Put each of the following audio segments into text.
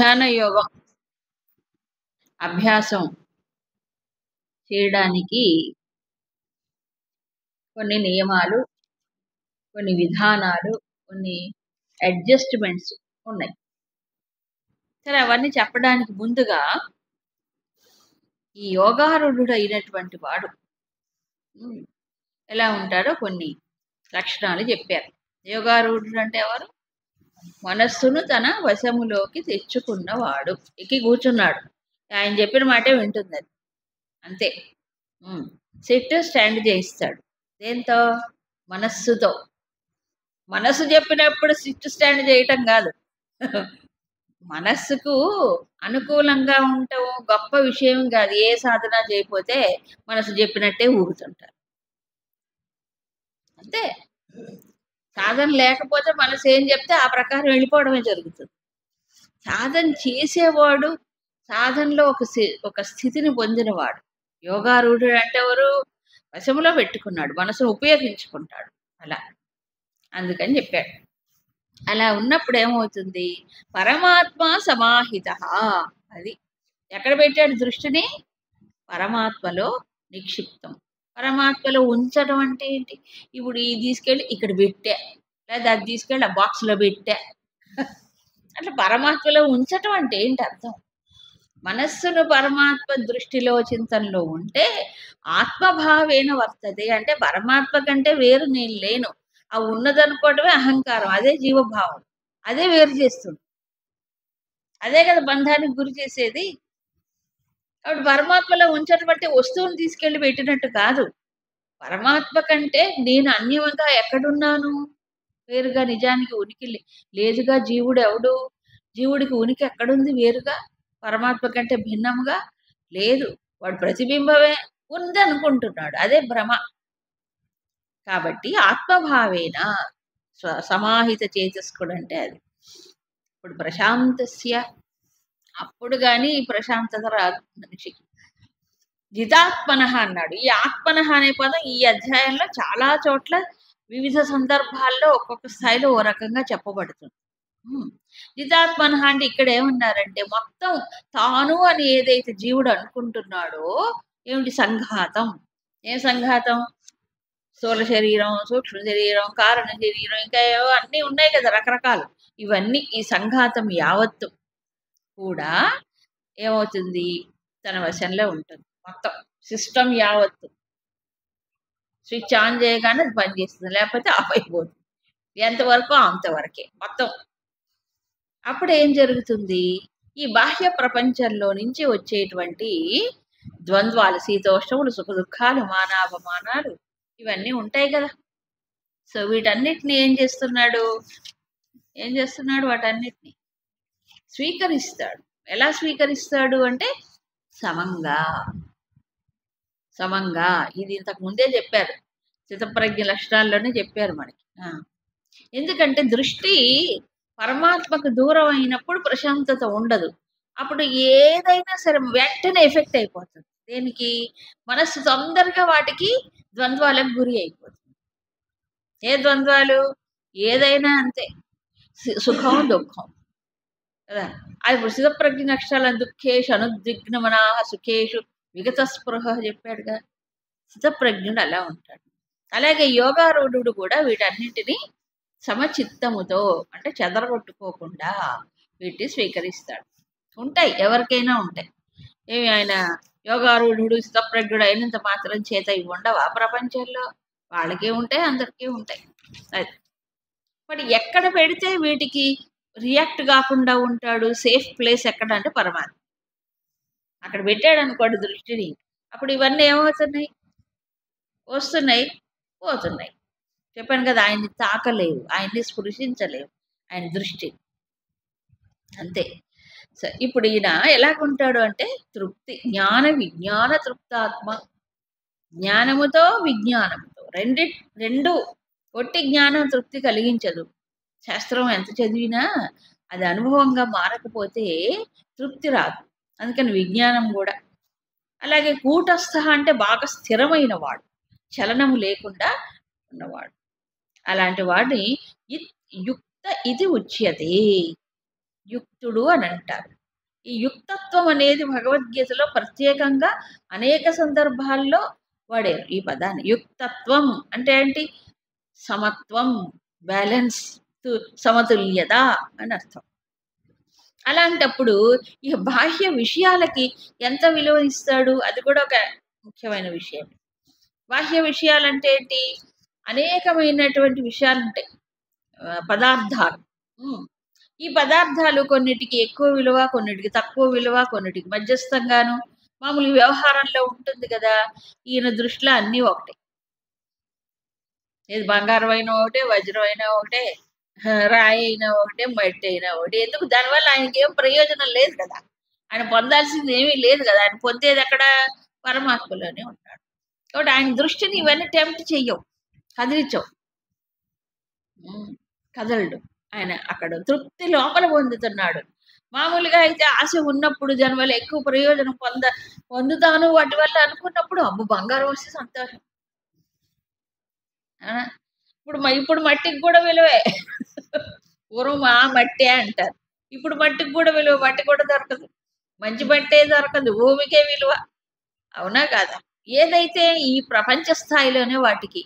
ధ్యాన యోగం అభ్యాసం చేయడానికి కొన్ని నియమాలు, కొన్ని విధానాలు, కొన్ని అడ్జస్ట్మెంట్స్ ఉన్నాయి. సరే, అవన్నీ చెప్పడానికి ముందుగా ఈ యోగారూఢుడు అయినటువంటి వాడు ఎలా ఉంటాడో కొన్ని లక్షణాలు చెప్పారు. యోగారూఢుడు అంటే ఎవరు? మనస్సును తన వశములోకి తెచ్చుకున్నవాడు. ఎక్కి కూర్చున్నాడు, ఆయన చెప్పిన మాటే వింటుంది అది, అంతే. సిట్ స్టాండ్ చేయిస్తాడు. దేంతో? మనస్సుతో. మనస్సు చెప్పినప్పుడు సిట్ స్టాండ్ చేయటం కాదు. మనస్సుకు అనుకూలంగా ఉండటం గొప్ప విషయం కాదు. ఏ సాధన చేయకపోతే మనసు చెప్పినట్టే ఊగుతుంటారు, అంతే. సాధన లేకపోతే మనసు ఏం చెప్తే ఆ ప్రకారం వెళ్ళిపోవడమే జరుగుతుంది. సాధన చేసేవాడు సాధనలో ఒక స్థితిని పొందినవాడు. యోగారూఢుడు అంటే ఎవరు? వశములో పెట్టుకున్నాడు, మనసును ఉపయోగించుకుంటాడు. అలా అందుకని చెప్పాడు. అలా ఉన్నప్పుడు ఏమవుతుంది? పరమాత్మ సమాహిత. అది ఎక్కడ పెట్టాడు దృష్టిని? పరమాత్మలో నిక్షిప్తం. పరమాత్మలో ఉంచడం అంటే ఏంటి? ఇప్పుడు ఇది తీసుకెళ్ళి ఇక్కడ పెట్టా, లేదా అది తీసుకెళ్ళి ఆ బాక్స్లో పెట్టా, అట్లా పరమాత్మలో ఉంచటం అంటే ఏంటి అర్థం? మనస్సును పరమాత్మ దృష్టిలో చింతనలో ఉంటే ఆత్మభావేన వర్తది. అంటే పరమాత్మ కంటే వేరు నేను లేను, ఆ ఉన్నదనుకోవటమే అహంకారం, అదే జీవభావం, అదే వేరు చేస్తుంది, అదే కదా బంధానికి గురి చేసేది. కాబట్టి పరమాత్మలో ఉంచటువంటి వస్తువుని తీసుకెళ్ళి పెట్టినట్టు కాదు. పరమాత్మ కంటే నేను అన్యంగా ఎక్కడున్నాను? వేరుగా నిజానికి ఉనికి లేదుగా. జీవుడు ఎవడు? జీవుడికి ఉనికి ఎక్కడుంది వేరుగా? పరమాత్మ కంటే భిన్నముగా లేదు. వాడు ప్రతిబింబమే ఉందనుకుంటున్నాడు, అదే భ్రమ. కాబట్టి ఆత్మభావేన సమాహిత చేతస్కుడు అంటే అది. ఇప్పుడు ప్రశాంతస్య, అప్పుడు కానీ ప్రశాంతత రాదు మనిషికి. జితాత్మన అన్నాడు. ఈ ఆత్మన అనే పదం ఈ అధ్యాయంలో చాలా చోట్ల వివిధ సందర్భాల్లో ఒక్కొక్క స్థాయిలో ఓ రకంగా చెప్పబడుతుంది. జితాత్మన అంటే ఇక్కడ ఏమన్నారంటే మొత్తం తాను అని ఏదైతే జీవుడు అనుకుంటున్నాడో ఏమిటి? సంఘాతం. ఏం సంఘాతం? స్థూల శరీరం, సూక్ష్మ శరీరం, కారణ శరీరం, ఇంకా ఏవో అన్నీ ఉన్నాయి కదా రకరకాలు. ఇవన్నీ ఈ సంఘాతం యావత్తు కూడా ఏమవుతుంది? తన వశంలో ఉంటుంది. మొత్తం సిస్టమ్ యావత్తు స్విచ్ ఆన్ చేయగానే అది పనిచేస్తుంది, లేకపోతే ఆఫ్ అయిపోతుంది. ఎంతవరకు అంతవరకే మొత్తం. అప్పుడు ఏం జరుగుతుంది? ఈ బాహ్య ప్రపంచంలో నుంచి వచ్చేటువంటి ద్వంద్వాలు, శీతోష్ణములు, సుఖ దుఃఖాలు, మానాపమానాలు ఇవన్నీ ఉంటాయి కదా. సో వీటన్నిటిని ఏం చేస్తున్నాడు? వాటన్నిటిని స్వీకరిస్తాడు. ఎలా స్వీకరిస్తాడు అంటే సమంగా. ఇది ఇంతకు ముందే చెప్పారు, స్థితప్రజ్ఞ లక్షణాల్లోనే చెప్పారు మనకి. ఎందుకంటే దృష్టి పరమాత్మకు దూరం అయినప్పుడు ప్రశాంతత ఉండదు. అప్పుడు ఏదైనా సరే వెంటనే ఎఫెక్ట్ అయిపోతుంది. దేనికి? మనస్సు తొందరగా వాటికి ద్వంద్వాలకు గురి అయిపోతుంది. ఏ ద్వంద్వాలు? ఏదైనా అంతే, సుఖం దుఃఖం కదా. అది ఇప్పుడు స్థితప్రజ్ఞ నక్షత్రాలను దుఃఖేషు అనుద్విగ్నమనాహ సుఖేషు విగత స్పృహ చెప్పాడుగా. స్థితప్రజ్ఞుడు అలా ఉంటాడు. అలాగే యోగారూఢుడు కూడా వీటన్నింటినీ సమచిత్తముతో, అంటే చెదరగొట్టుకోకుండా వీటిని స్వీకరిస్తాడు. ఉంటాయి, ఎవరికైనా ఉంటాయి. ఏమి ఆయన యోగారూఢుడు స్థితప్రజ్ఞుడు అయినంత మాత్రం చేత ఇవి ఉండవా ప్రపంచంలో? వాళ్ళకే ఉంటాయి, అందరికీ ఉంటాయి. అది మరి ఎక్కడ పెడితే వీటికి రియాక్ట్ కాకుండా ఉంటాడు? సేఫ్ ప్లేస్ ఎక్కడ అంటే పరమాత్మ. అక్కడ పెట్టాడు అనుకోండి దృష్టిని, అప్పుడు ఇవన్నీ ఏమవుతున్నాయి? వస్తున్నాయి, పోతున్నాయి. చెప్పాను కదా, ఆయన్ని తాకలేవు, ఆయన్ని స్పృశించలేవు, ఆయన దృష్టి అంతే. ఇప్పుడు ఈయన ఎలాగుంటాడు అంటే తృప్తి, జ్ఞాన విజ్ఞాన తృప్తాత్మ. జ్ఞానముతో విజ్ఞానముతో రెండు ఒట్టి జ్ఞానం తృప్తి కలిగించదు. శాస్త్రం ఎంత చదివినా అది అనుభవంగా మారకపోతే తృప్తి రాదు. అందుకని విజ్ఞానం కూడా అలాగే. కూటస్థ అంటే బాగా స్థిరమైన వాడు, చలనము లేకుండా ఉన్నవాడు. అలాంటి వాడిని యుక్త ఇది ఉచ్యతే. యుక్తుడు అని అంటారు. ఈ యుక్తత్వం అనేది భగవద్గీతలో ప్రత్యేకంగా అనేక సందర్భాల్లో వాడారు ఈ పదాన్ని. యుక్తత్వం అంటే ఏంటి? సమత్వం, బ్యాలెన్స్, సమతుల్యత అని అర్థం. అలాంటప్పుడు ఈ బాహ్య విషయాలకి ఎంత విలువ ఇస్తాడు? అది కూడా ఒక ముఖ్యమైన విషయం. బాహ్య విషయాలంటే ఏంటి? అనేకమైనటువంటి విషయాలు ఉంటాయి, పదార్థాలు. ఈ పదార్థాలు కొన్నిటికి ఎక్కువ విలువ, కొన్నిటికి తక్కువ విలువ, కొన్నిటికి మధ్యస్థంగాను మామూలు వ్యవహారంలో ఉంటుంది కదా. ఈయన దృష్టిలో అన్నీ ఒకటే. ఏది బంగారం అయినా ఒకటే, వజ్రం అయినా ఒకటే, రాయి అయినా ఒకటే, మట్టి అయినా ఒకటి. ఎందుకు? దానివల్ల ఆయనకి ఏం ప్రయోజనం లేదు కదా. ఆయన పొందాల్సింది ఏమీ లేదు కదా. ఆయన పొందేది ఎక్కడ? పరమాత్మలోనే ఉంటాడు. కాబట్టి ఆయన దృష్టిని ఇవన్నీ టెంప్ట్ చెయ్యవు, కదిలించవు. కదలడు. ఆయన అక్కడ తృప్తి లోపల పొందుతున్నాడు. మామూలుగా అయితే ఆశ ఉన్నప్పుడు జన్మలో ఎక్కువ ప్రయోజనం పొందుతాను వాటి వల్ల అనుకున్నప్పుడు అబ్బు బంగారం వస్తే సంతోషం. ఇప్పుడు మట్టికి కూడా విలువే. పూర్వం ఆ మట్టే అంటారు, ఇప్పుడు మట్టికి కూడా విలువ. మట్టి కూడా దొరకదు, మంచి మట్టే దొరకదు, భూమికే విలువ. అవునా కాదా? ఏదైతే ఈ ప్రపంచ స్థాయిలోనే వాటికి.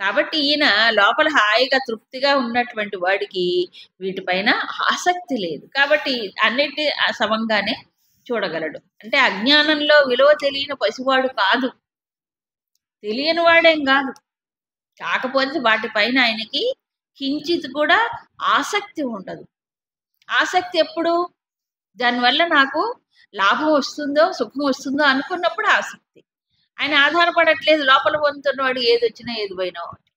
కాబట్టి ఈయన లోపల హాయిగా తృప్తిగా ఉన్నటువంటి వాడికి వీటిపైన ఆసక్తి లేదు. కాబట్టి అన్నిటి సమంగానే చూడగలడు. అంటే అజ్ఞానంలో విలువ తెలియని పసివాడు కాదు, తెలియని వాడేం కాదు. కాకపోతే వాటిపైన ఆయనకి కించిత్ కూడా ఆసక్తి ఉండదు. ఆసక్తి ఎప్పుడు? దానివల్ల నాకు లాభం వస్తుందో సుఖం వస్తుందో అనుకున్నప్పుడు ఆసక్తి. ఆయన ఆధారపడట్లేదు. లోపల పొందుతున్నవాడు ఏది వచ్చినా ఏది పోయినా ఒకటి.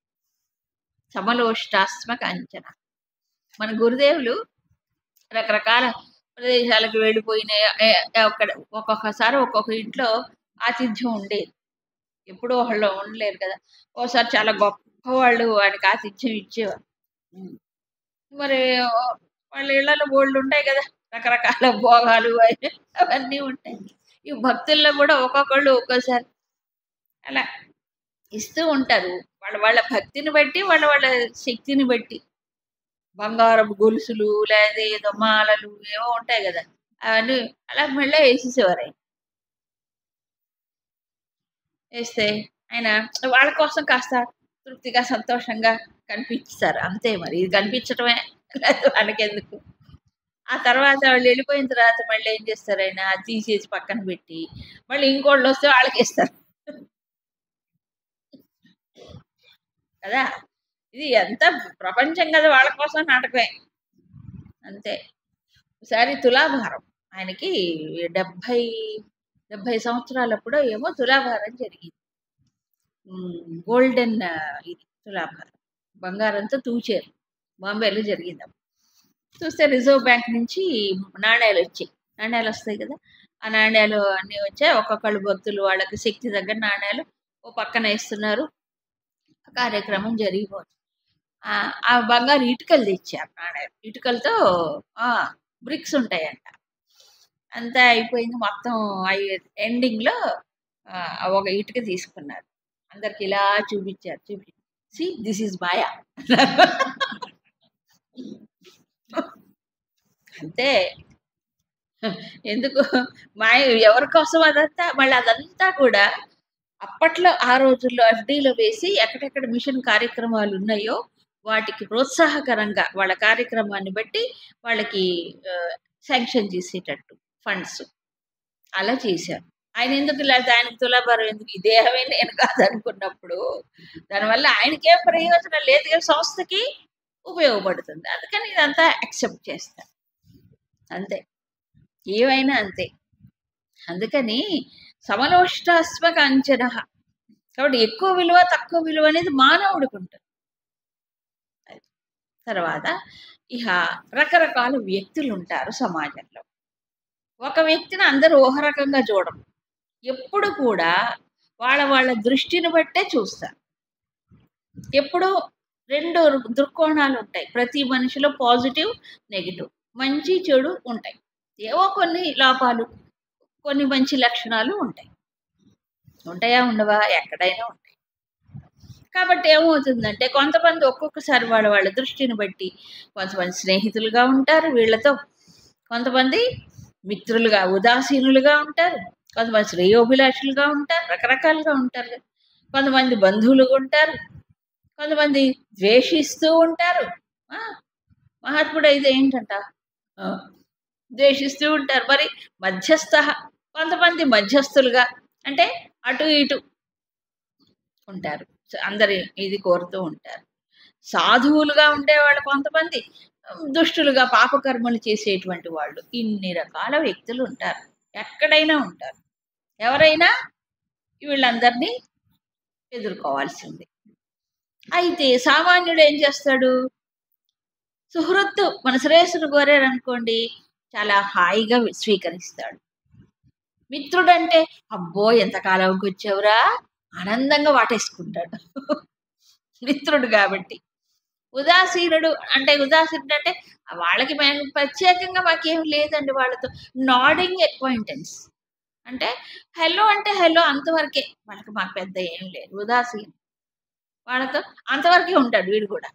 సమలోష్టాస్మక అంచన. మన గురుదేవులు రకరకాల ప్రదేశాలకు వెళ్ళిపోయిన ఒక్కొక్కసారి ఒక్కొక్క ఇంట్లో ఆతిథ్యం ఉండేది. ఎప్పుడూ వాళ్ళు ఉండలేరు కదా. ఓసారి చాలా గొప్ప వాళ్ళు ఆయనకి ఆతిథ్యం ఇచ్చేవారు. మరి వాళ్ళ ఇళ్లలో బోళ్ళు ఉంటాయి కదా, రకరకాల భోగాలు అవన్నీ ఉంటాయి. ఈ భక్తుల్లో కూడా ఒక్కొక్కళ్ళు ఒక్కోసారి అలా ఇస్తూ ఉంటారు. వాళ్ళ భక్తిని బట్టి, వాళ్ళ శక్తిని బట్టి. బంగారపు గొలుసులు లేదా ఏదో మాలలు ఏవో ఉంటాయి కదా, అవన్నీ అలా మెళ్ళ వేసేసేవారు. ఆయన వేస్తే ఆయన వాళ్ళ కోసం కాస్త తృప్తిగా సంతోషంగా కనిపిస్తారు అంతే. మరి ఇది కనిపించటమే, వాళ్ళకెందుకు. ఆ తర్వాత వాళ్ళు వెళ్ళిపోయిన తర్వాత మళ్ళీ ఏం చేస్తారు? ఆయన తీసేసి పక్కన పెట్టి మళ్ళీ ఇంకోళ్ళు వస్తే వాళ్ళకి ఇస్తారు కదా. ఇది ఎంత ప్రపంచం కదా, వాళ్ళ కోసం నాటకమే అంతే. ఒకసారి తులాభారం ఆయనకి 70 సంవత్సరాలప్పుడు ఏమో తులాభారం జరిగింది. గోల్డెన్ ఇది తులాభారం, బంగారంతో తూచారు. బాంబేలో జరిగింది. చూస్తే రిజర్వ్ బ్యాంక్ నుంచి నాణ్యాలు వచ్చాయి. నాణ్యాలు వస్తాయి కదా, ఆ నాణ్యాలు అన్నీ వచ్చాయి. ఒక్కొక్కళ్ళు భక్తులు వాళ్ళకి శక్తి దగ్గర నాణ్యాలు ఓ పక్కన వేస్తున్నారు. కార్యక్రమం జరిగిపోతుంది. ఆ బంగారు ఇటుకలు తెచ్చారు. నాణ్యాలు ఇటుకలతో బ్రిక్స్ ఉంటాయంట. అంతా అయిపోయింది మొత్తం. ఎండింగ్లో ఒక ఇటుక తీసుకున్నారు, అందరికి ఇలా చూపించారు. సి దిస్ ఈజ్ మాయా అంతే. ఎందుకు మాయ? ఎవరి కోసం అదంతా? మళ్ళీ అదంతా కూడా అప్పట్లో ఆ రోజుల్లో ఎఫ్డీలో వేసి ఎక్కడెక్కడ మిషన్ కార్యక్రమాలు ఉన్నాయో వాటికి ప్రోత్సాహకరంగా వాళ్ళ కార్యక్రమాన్ని బట్టి వాళ్ళకి శాంక్షన్ చేసేటట్టు ఫండ్స్ అలా చేశారు. ఆయన ఎందుకు ఇలా? ఆయనకు తులాభారం ఎందుకు? ఈ దేహమే నేను కాదనుకున్నప్పుడు దానివల్ల ఆయనకేం ప్రయోజనం లేదు కదా, సంస్థకి ఉపయోగపడుతుంది. అందుకని ఇదంతా యాక్సెప్ట్ చేస్తారు అంతే. ఏవైనా అంతే. అందుకని సమలోష్టాస్మక అంచన. కాబట్టి ఎక్కువ విలువ తక్కువ విలువ అనేది మానవుడికి ఉంటుంది. తర్వాత ఇక రకరకాల వ్యక్తులు ఉంటారు సమాజంలో. ఒక వ్యక్తిని అందరూ ఒక రకంగా చూడరు. ఎప్పుడు కూడా వాళ్ళ దృష్టిని బట్టే చూస్తారు. ఎప్పుడు 2 దృక్కోణాలు ఉంటాయి ప్రతి మనిషిలో, పాజిటివ్ నెగిటివ్, మంచి చెడు ఉంటాయి. ఏవో కొన్ని లోపాలు, కొన్ని మంచి లక్షణాలు ఉంటాయి. ఉంటాయా ఉండవా? ఎక్కడైనా ఉంటాయి. కాబట్టి ఏమవుతుందంటే కొంతమంది ఒక్కొక్కసారి వాళ్ళ దృష్టిని బట్టి కొంతమంది స్నేహితులుగా ఉంటారు వీళ్ళతో, కొంతమంది మిత్రులుగా ఉదాసీనులుగా ఉంటారు, కొంతమంది శ్రేయోభిలాషులుగా ఉంటారు, రకరకాలుగా ఉంటారు. కొంతమంది బంధువులుగా ఉంటారు, కొంతమంది ద్వేషిస్తూ ఉంటారు. ఆ, మహాత్ముడు అయితే ఏంటంట, ఆ, ద్వేషిస్తూ ఉంటారు. మరి మధ్యస్థ, కొంతమంది మధ్యస్థులుగా, అంటే అటు ఇటు ఉంటారు, అందరి ఇది కోరుతూ ఉంటారు. సాధువులుగా ఉండేవాళ్ళు కొంతమంది, దుష్టులుగా పాపకర్మలు చేసేటువంటి వాళ్ళు. ఇన్ని రకాల వ్యక్తులు ఉంటారు, ఎక్కడైనా ఉంటారు. ఎవరైనా వీళ్ళందరినీ ఎదుర్కోవాల్సింది. అయితే సామాన్యుడు ఏం చేస్తాడు, సుహృత్తు మన శ్రేయస్సును కోరారనుకోండి, చాలా హాయిగా స్వీకరిస్తాడు. మిత్రుడంటే అబ్బో ఎంతకాలంకి వచ్చావురా, ఆనందంగా వాటేసుకుంటాడు మిత్రుడు కాబట్టి. ఉదాసీనుడు అంటే వాళ్ళకి మేము ప్రత్యేకంగా మాకేం లేదండి వాళ్ళతో, నాడింగ్ అక్వైంటెన్స్, అంటే హలో అంటే హలో అంతవరకే, వాళ్ళకి మాకు పెద్ద ఏం లేదు. ఉదాసీన వాళ్ళతో అంతవరకే ఉంటాడు వీడు కూడా.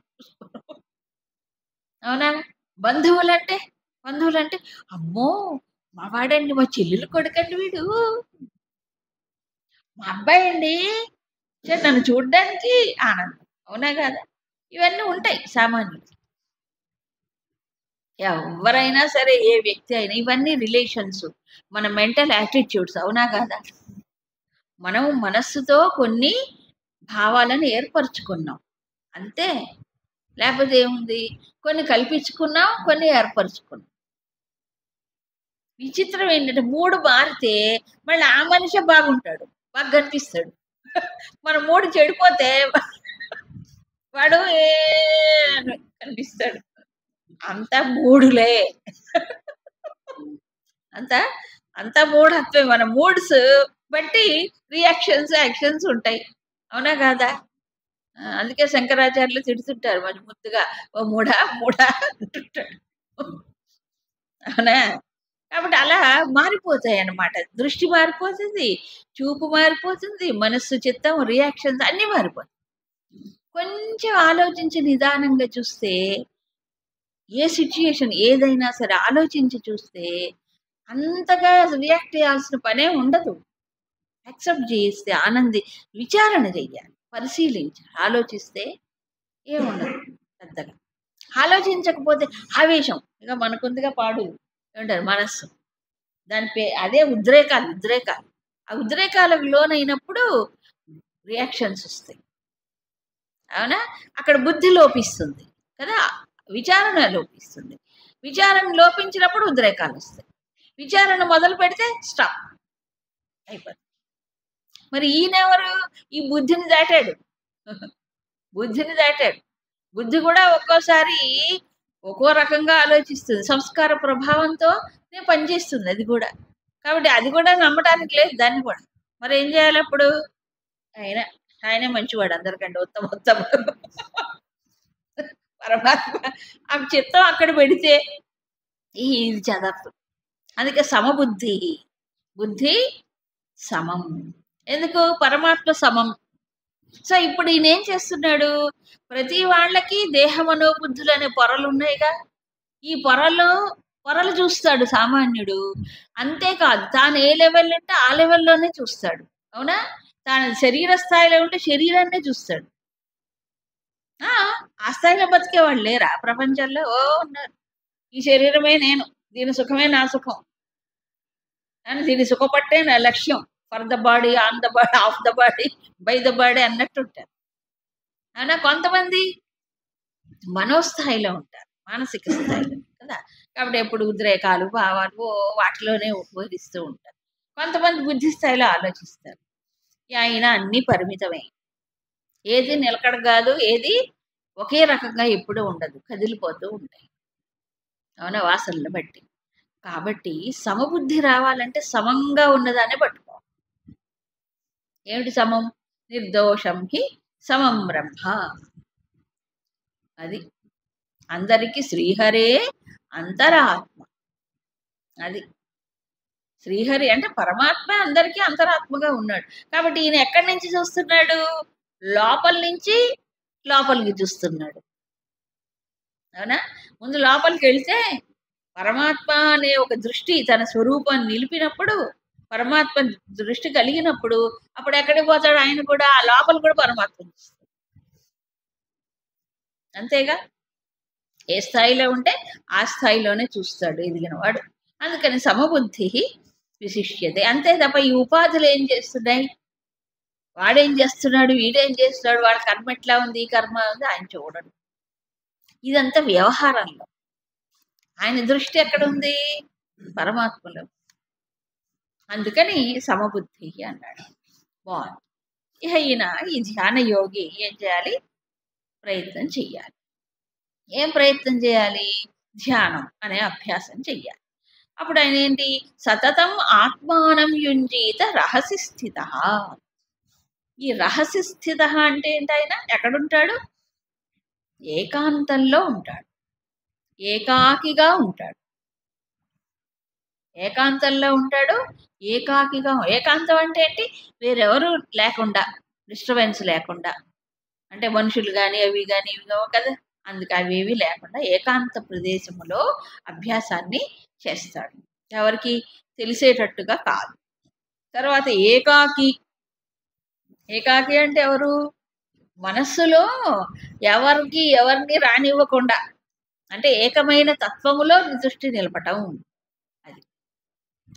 అవునా? బంధువులంటే అమ్మో మా వాడండి, మా చెల్లెలు కొడుకండి వీడు, మా అబ్బాయి అండి, నన్ను చూడడానికి ఆనందం. అవునా కదా? ఇవన్నీ ఉంటాయి సామాన్యులు. ఎవరైనా సరే, ఏ వ్యక్తి అయినా, ఇవన్నీ రిలేషన్స్, మన మెంటల్ యాటిట్యూడ్స్. అవునా కాదా? మనం మనస్సుతో కొన్ని భావాలను ఏర్పరచుకున్నాం అంతే, లేకపోతే ఏముంది, కొన్ని కల్పించుకున్నాం, కొన్ని ఏర్పరచుకున్నాం. విచిత్రం ఏంటంటే మూడు మారితే మళ్ళీ ఆ మనిషి బాగుంటాడు, బాగా కనిపిస్తాడు. మన మూడు చెడిపోతే వాడు కనిపిస్తాడు. అంతా మూడులే, అంతా అంతా మూఢత్వే. మన మూడ్స్ బట్టి రియాక్షన్స్, యాక్షన్స్ ఉంటాయి. అవునా కాదా? అందుకే శంకరాచార్యులు తిడుతుంటారు మరి ముద్దుగా, ఓ మూఢా మూఢా అంటుంటాడు. అవునా? కాబట్టి అలా మారిపోతాయి అన్నమాట. దృష్టి మారిపోతుంది, చూపు మారిపోతుంది, మనస్సు, చిత్తం, రియాక్షన్స్ అన్నీ మారిపోతాయి. కొంచెం ఆలోచించి నిదానంగా చూస్తే, ఏ సిచ్యుయేషన్ ఏదైనా సరే ఆలోచించి చూస్తే అంతగా రియాక్ట్ చేయాల్సిన పనే ఉండదు. యాక్సెప్ట్ చేస్తే విచారణ చెయ్యాలి, పరిశీలించాలి, ఆలోచిస్తే ఏముండదు పెద్దగా. ఆలోచించకపోతే ఆవేశం, ఇక మనకుందిగా పాడు ఏమంటారు మనస్సు, అదే ఉద్రేకాలు. ఆ ఉద్రేకాలకు లోనైనప్పుడు రియాక్షన్స్ వస్తాయి. అవునా? అక్కడ బుద్ధి లోపిస్తుంది కదా, విచారణ లోపిస్తుంది. విచారణ లోపించినప్పుడు ఉద్రేకాలు వస్తాయి. విచారణ మొదలు పెడితే స్టాప్ అయిపోతుంది. మరి ఈయనెవరు, ఈ బుద్ధిని దాటాడు బుద్ధి కూడా ఒక్కోసారి ఒక్కో రకంగా ఆలోచిస్తుంది, సంస్కార ప్రభావంతో పనిచేస్తుంది అది కూడా. కాబట్టి అది కూడా నమ్మటానికి లేదు దాన్ని కూడా. మరి ఏం చేయాలి అప్పుడు? ఆయనే మంచివాడు, అందరికంటే ఉత్తముడు పరమాత్మ. ఆ చిత్తం అక్కడ పెడితే ఇది చదవదు. అందుకే బుద్ధి సమం. ఎందుకు? పరమాత్మ సమం. సో ఇప్పుడు ఈయన ఏం చేస్తున్నాడు, ప్రతి వాళ్ళకి దేహమనోబుద్ధులు అనే పొరలు ఉన్నాయిగా, ఈ పొరలు చూస్తాడు సామాన్యుడు. అంతేకాదు, తాను ఏ లెవెల్ ఉంటే ఆ లెవెల్లోనే చూస్తాడు. అవునా? తాను శరీర స్థాయిలో ఉంటే శరీరాన్నే చూస్తాడు. ఆ స్థాయిలో బతికే వాళ్ళు లేరా ప్రపంచంలో? ఉన్నారు. ఈ శరీరమే నేను, దీని సుఖమే నా సుఖం అని, దీని సుఖపట్టే నా లక్ష్యం, for the body, on the body, of the body, by the body అన్నట్టు ఉంటారు. అవునా? కొంతమంది మనోస్థాయిలో ఉంటారు, మానసిక స్థాయిలో కదా. కాబట్టి ఎప్పుడు ఉద్రేకాలు, భావాలు వాటిలోనే ఉపయోగిస్తూ ఉంటారు. కొంతమంది బుద్ధి స్థాయిలో ఆలోచిస్తారు. అయినా అన్ని పరిమితమే, ఏది నిలకడ కాదు, ఏది ఒకే రకంగా ఎప్పుడూ ఉండదు, కదిలిపోతూ ఉంటాయి. అవునా? వాసనలు బట్టి. కాబట్టి సమబుద్ధి రావాలంటే సమంగా ఉన్నదాన్ని పట్టుకోవాలి. ఏమిటి సమం? నిర్దోషం హి సమం బ్రహ్మ. అది అందరికీ శ్రీహరే అంతరాత్మ. అది శ్రీహరి అంటే పరమాత్మ అందరికీ అంతరాత్మగా ఉన్నాడు. కాబట్టి ఈయన ఎక్కడి నుంచి చూస్తున్నాడు? లోపల నుంచి లోపలికి చూస్తున్నాడు. అవునా? ముందు లోపలికి వెళ్తే పరమాత్మ అనే ఒక దృష్టి తన స్వరూపాన్ని నిలిపినప్పుడు, పరమాత్మ దృష్టి కలిగినప్పుడు అప్పుడు ఎక్కడికి పోతాడు ఆయన కూడా? ఆ లోపల కూడా పరమాత్మ చూస్తాడు. అంతేగా, ఏ స్థాయిలో ఉంటే ఆ స్థాయిలోనే చూస్తాడు ఎదిగిన వాడు. అందుకని సమబుద్ధి విశిష్యతే. అంతే తప్ప ఈ ఉపాధులు ఏం చేస్తున్నాయి, వాడేం చేస్తున్నాడు, వీడేం చేస్తున్నాడు, వాడి కర్మ ఎట్లా ఉంది, ఈ కర్మ ఉంది, ఆయన చూడడు. ఇదంతా వ్యవహారంలో. ఆయన దృష్టి ఎక్కడుంది? పరమాత్మలో. అందుకని సమబుద్ధి అన్నాడు. బాగుంది. ఇక ఈయన ఈ ధ్యాన యోగి ఏం చేయాలి? ప్రయత్నం చెయ్యాలి. ఏం ప్రయత్నం చేయాలి? ధ్యానం అనే అభ్యాసం చెయ్యాలి. అప్పుడు ఆయన ఏంటి? సతతం ఆత్మానం యుంజీత రహసి స్థిత. ఈ రహసి స్థిత అంటే ఏంటి? ఆయన ఎక్కడుంటాడు? ఏకాంతంలో ఉంటాడు, ఏకాకిగా ఉంటాడు. ఏకాంతంలో ఉంటాడు, ఏకాకిగా. ఏకాంతం అంటే ఏంటి? వేరెవరు లేకుండా, డిస్టర్బెన్స్ లేకుండా. అంటే మనుషులు కానీ అవి కానీ ఇవి కావు కదా, అందుకే అవేవి లేకుండా ఏకాంత ప్రదేశములో అభ్యాసాన్ని చేస్తాడు. ఎవరికి తెలిసేటట్టుగా కాదు. తర్వాత ఏకాకి. ఏకాకి అంటే ఎవరు? మనస్సులో ఎవరిని రానివ్వకుండా, అంటే ఏకమైన తత్వములో దృష్టి నిలపటం. అది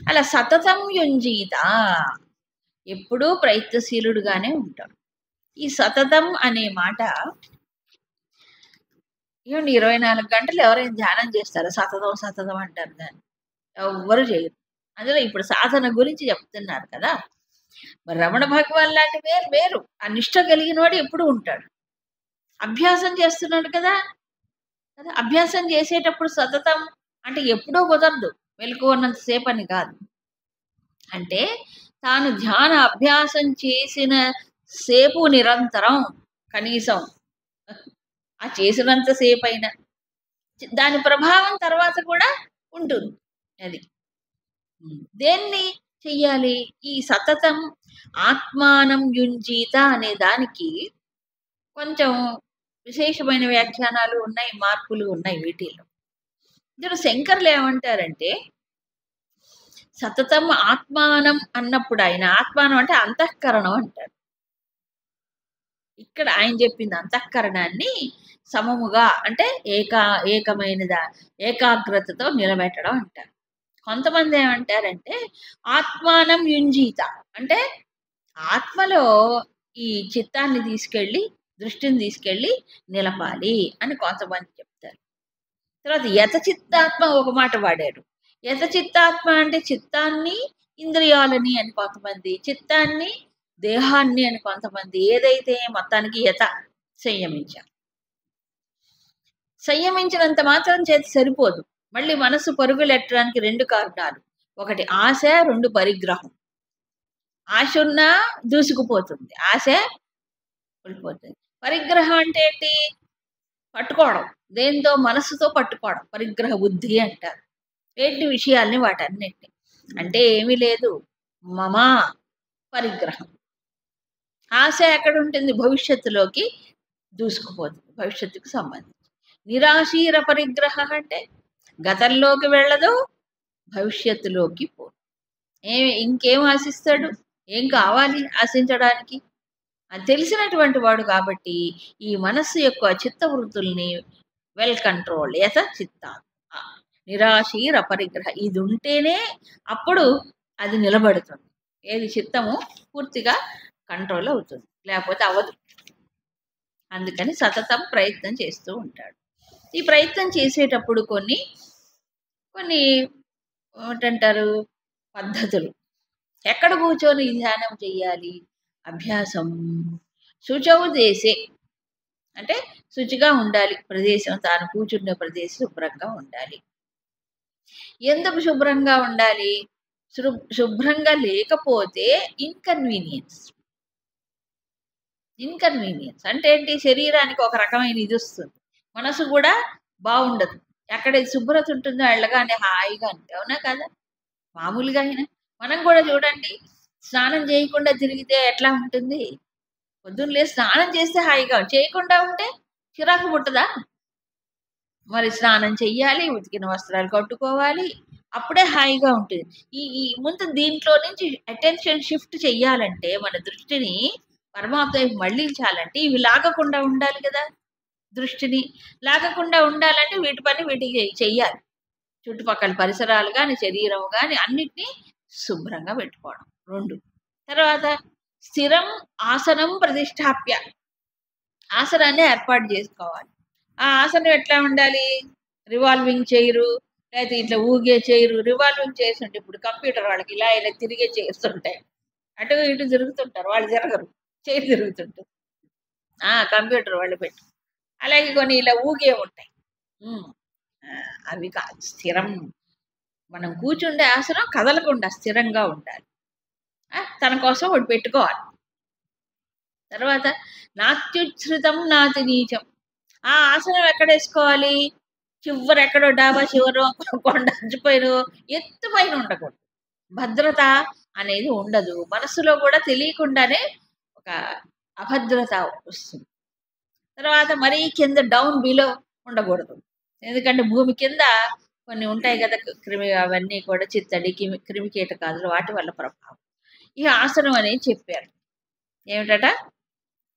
అలా సతతం యుంజీత, ఎప్పుడూ ప్రయత్నశీలుడుగానే ఉంటాడు. ఈ సతతం అనే మాట ఏమండి, 24 గంటలు ఎవరైనా ధ్యానం చేస్తారా? సతతం సతతం అంటారు, దాన్ని ఎవ్వరు చేయరు. అందులో ఇప్పుడు సాధన గురించి చెప్తున్నారు కదా. మరి రమణ భగవాన్ లాంటి వేరు. ఆ నిష్ట కలిగిన వాడు ఎప్పుడు ఉంటాడు. అభ్యాసం చేస్తున్నాడు కదా. అభ్యాసం చేసేటప్పుడు సతతం అంటే ఎప్పుడో కుదరదు, మెలకువన్నంతసేపు అని కాదు. అంటే తాను ధ్యాన అభ్యాసం చేసిన సేపు నిరంతరం, కనీసం ఆ చేసినంతసేపు అయినా దాని ప్రభావం తర్వాత కూడా ఉంటుంది. అది దేన్ని చెయ్యాలి? ఈ సతతం ఆత్మానం యుంజీత అనే దానికి కొంచెం విశేషమైన వ్యాఖ్యానాలు ఉన్నాయి, మార్పులు ఉన్నాయి వీటిలో. ఇందులో శంకర్లు ఏమంటారంటే, సతతం ఆత్మానం అన్నప్పుడు ఆయన ఆత్మానం అంటే అంతఃకరణం అంటారు. ఇక్కడ ఆయన చెప్పింది అంతఃకరణాన్ని సమముగా అంటే ఏకమైనదా ఏకాగ్రతతో నిలబెట్టడం అంటారు. కొంతమంది ఏమంటారంటే ఆత్మానం యుంజీత అంటే ఆత్మలో ఈ చిత్తాన్ని తీసుకెళ్ళి, దృష్టిని తీసుకెళ్ళి నిలపాలి అని కొంతమంది చెప్తారు. తర్వాత యతచిత్తాత్మ ఒక మాట వాడారు. యతచిత్తాత్మ అంటే చిత్తాన్ని, ఇంద్రియాలని అని కొంతమంది, చిత్తాన్ని, దేహాన్ని అని కొంతమంది. ఏదైతే మొత్తానికి యత సంయమించాలి. సంయమించినంత మాత్రం చేతి సరిపోదు. మళ్ళీ మనసు పరుగులెట్టడానికి 2 కారణాలు. ఒకటి ఆశ, 2 పరిగ్రహం. ఆశ ఉన్నా దూసుకుపోతుంది, ఆశ పడిపోతుంది. పరిగ్రహం అంటే ఏంటి? పట్టుకోవడం. దేంతో? మనసుతో పట్టుకోవడం. పరిగ్రహ బుద్ధి అంటారు. ఏంటి విషయాల్ని, వాటన్నిటిని. అంటే ఏమీ లేదు, మమా పరిగ్రహం. ఆశ ఎక్కడ ఉంటుంది? భవిష్యత్తులోకి దూసుకుపోతుంది, భవిష్యత్తుకు సంబంధించి. నిరాశీర పరిగ్రహ అంటే గతంలోకి వెళ్ళదు, భవిష్యత్తులోకి పోదు. ఇంకేం ఆశిస్తాడు? ఏం కావాలి ఆశించడానికి? అది తెలిసినటువంటి వాడు కాబట్టి ఈ మనస్సు యొక్క చిత్తవృత్తుల్ని వెల్ కంట్రోల్ యత చిత్త నిరాశీర పరిగ్రహ ఇది ఉంటేనే అప్పుడు అది నిలబడుతుంది. ఏది? చిత్తము పూర్తిగా కంట్రోల్ అవుతుంది, లేకపోతే అవ్వదు. అందుకని సతతం ప్రయత్నం చేస్తూ ఉంటాడు. ఈ ప్రయత్నం చేసేటప్పుడు కొన్ని ఏంటంటారు పద్ధతులు. ఎక్కడ కూర్చొని ధ్యానం చెయ్యాలి? అభ్యాసం శుచౌ దేశే అంటే శుచిగా ఉండాలి ప్రదేశం, తాను కూర్చున్న ప్రదేశం శుభ్రంగా ఉండాలి. ఎందుకు శుభ్రంగా ఉండాలి? శుభ్రంగా లేకపోతే ఇన్కన్వీనియన్స్ అంటే ఏంటి? శరీరానికి ఒక రకమైన ఇది వస్తుంది, మనసు కూడా బాగుండదు. ఎక్కడ శుభ్రత ఉంటుందో వెళ్ళగానే హాయిగా అంటే, అవునా కదా? మామూలుగా అయినా మనం కూడా చూడండి, స్నానం చేయకుండా తిరిగితే ఎట్లా ఉంటుంది? పొద్దున్న లేసి స్నానం చేస్తే హాయిగా, చేయకుండా ఉంటే చిరాకు పుట్టదా? మరి స్నానం చెయ్యాలి, ఉతికిన వస్త్రాలు కట్టుకోవాలి. అప్పుడే హాయిగా ఉంటుంది. ఈ ముందు దీంట్లో నుంచి అటెన్షన్ షిఫ్ట్ చెయ్యాలంటే, మన దృష్టిని పరమాత్మ వైపు మళ్ళించాలంటే ఇవి లాగకుండా ఉండాలి కదా! దృష్టిని లాగకుండా ఉండాలంటే వీటి పని వీటికి చెయ్యాలి. చుట్టుపక్కల పరిసరాలు గాని, శరీరం గాని అన్నిటినీ శుభ్రంగా పెట్టుకోవడం 2. తర్వాత స్థిరం ఆసనం ప్రతిష్టాప్య. ఆసనాన్ని ఏర్పాటు చేసుకోవాలి. ఆ ఆసనం ఎట్లా ఉండాలి? రివాల్వింగ్ చైరు, లేకపోతే ఇట్లా ఊగే చైరు. రివాల్వింగ్ చైర్స్ ఉంటాయి. ఇప్పుడు కంప్యూటర్ వాళ్ళకి ఇలా ఇలా తిరిగే చైర్స్ ఉంటాయి. అటు ఇటు తిరుగుతుంటారు. వాళ్ళు తిరగరు. చైర్ తిరుగుతుంటారు. కంప్యూటర్ వాళ్ళు పెట్టి. అలాగే కొన్ని ఇలా ఊగే ఉంటాయి. ఉమ్. అవి కాదు, స్థిరం. మనం కూర్చుండే ఆసనం కదలకుండా స్థిరంగా ఉండాలి. తన కోసం ఒకటి పెట్టుకోవాలి. తర్వాత నాత్యుచ్ఛ్రితం నాతి నీచం. ఆ ఆసనం ఎక్కడ వేసుకోవాలి? చివరి ఎక్కడో డాబా చివరో కొండ అంచిపోయిన ఎత్తు పైన ఉండకూడదు. భద్రత అనేది ఉండదు. మనస్సులో కూడా తెలియకుండానే ఒక అభద్రత వస్తుంది. తర్వాత మరీ కింద డౌన్ బిలో ఉండకూడదు. ఎందుకంటే భూమి కింద కొన్ని ఉంటాయి కదా అవన్నీ కూడా చిత్తడి క్రిమి కీటకాదులు, వాటి వల్ల ప్రభావం. ఈ ఆసనం అనేది చెప్పారు. ఏమిటట?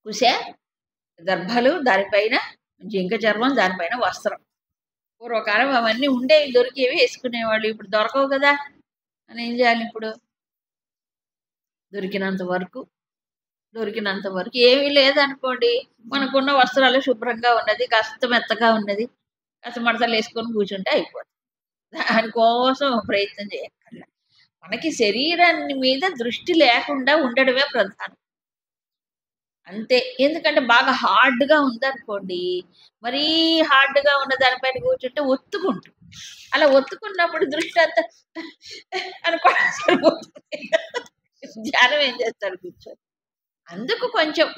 కుశ గర్భాలు, దానిపైన జింక చర్మం, దానిపైన వస్త్రం. పూర్వకాలం అవన్నీ ఉండేవి, దొరికేవి, వేసుకునేవాళ్ళు. ఇప్పుడు దొరకవు కదా అని ఏం చేయాలి? ఇప్పుడు దొరికినంత వరకు ఏమీ లేదనుకోండి, మనకున్న వస్త్రాలు శుభ్రంగా ఉన్నది, కాస్త మెత్తగా ఉన్నది, కాస్త మడతలు వేసుకొని కూర్చుంటే అయిపోతుంది. దానికోసం ప్రయత్నం చేయక్కర్లేదు. మనకి శరీరాన్ని మీద దృష్టి లేకుండా ఉండడమే ప్రధానం అంతే. ఎందుకంటే బాగా హార్డ్గా ఉందనుకోండి, మరీ హార్డ్గా ఉన్న దానిపైన కూర్చుంటే ఒత్తుకుంటుంది. అలా ఒత్తుకున్నప్పుడు దృష్టి అంతా అనుకోవడం సరిపోతుంది. ధ్యానం ఏం చేస్తారు? కూర్చొని. అందుకు కొంచెం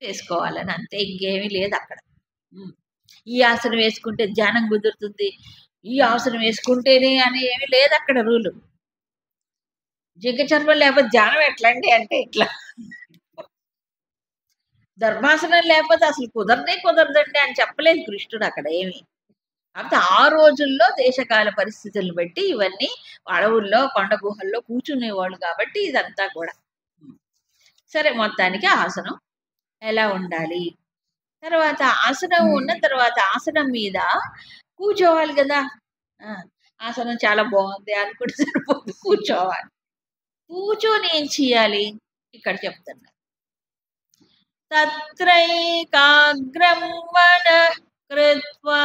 వేసుకోవాలని అంతే, ఇంకేమీ లేదు అక్కడ. ఈ ఆసనం వేసుకుంటే ధ్యానం కుదురుతుంది, ఈ ఆసనం వేసుకుంటేనే అని ఏమీ లేదు అక్కడ రూలు. జింక చర్మం లేకపోతే ధ్యానం ఎట్లండి అంటే ఇట్లా. ధర్మాసనం లేకపోతే అసలు కుదరదండి అని చెప్పలేదు కృష్ణుడు అక్కడ ఏమి. అంటే ఆ రోజుల్లో దేశకాల పరిస్థితులను బట్టి ఇవన్నీ అడవుల్లో కొండ గుహల్లో కూర్చునేవాళ్ళు కాబట్టి ఇదంతా కూడా. సరే, మొత్తానికి ఆసనం ఎలా ఉండాలి? తర్వాత ఆసనం ఉన్న తర్వాత ఆసనం మీద కూర్చోవాలి కదా. ఆసనం చాలా బాగుంది అనుకుంటే సరిపోదు, కూర్చోవాలి. కూర్చొని ఏం చేయాలి ఇక్కడ చెప్తున్నా. తత్రైకాగ్రం మనః కృత్వా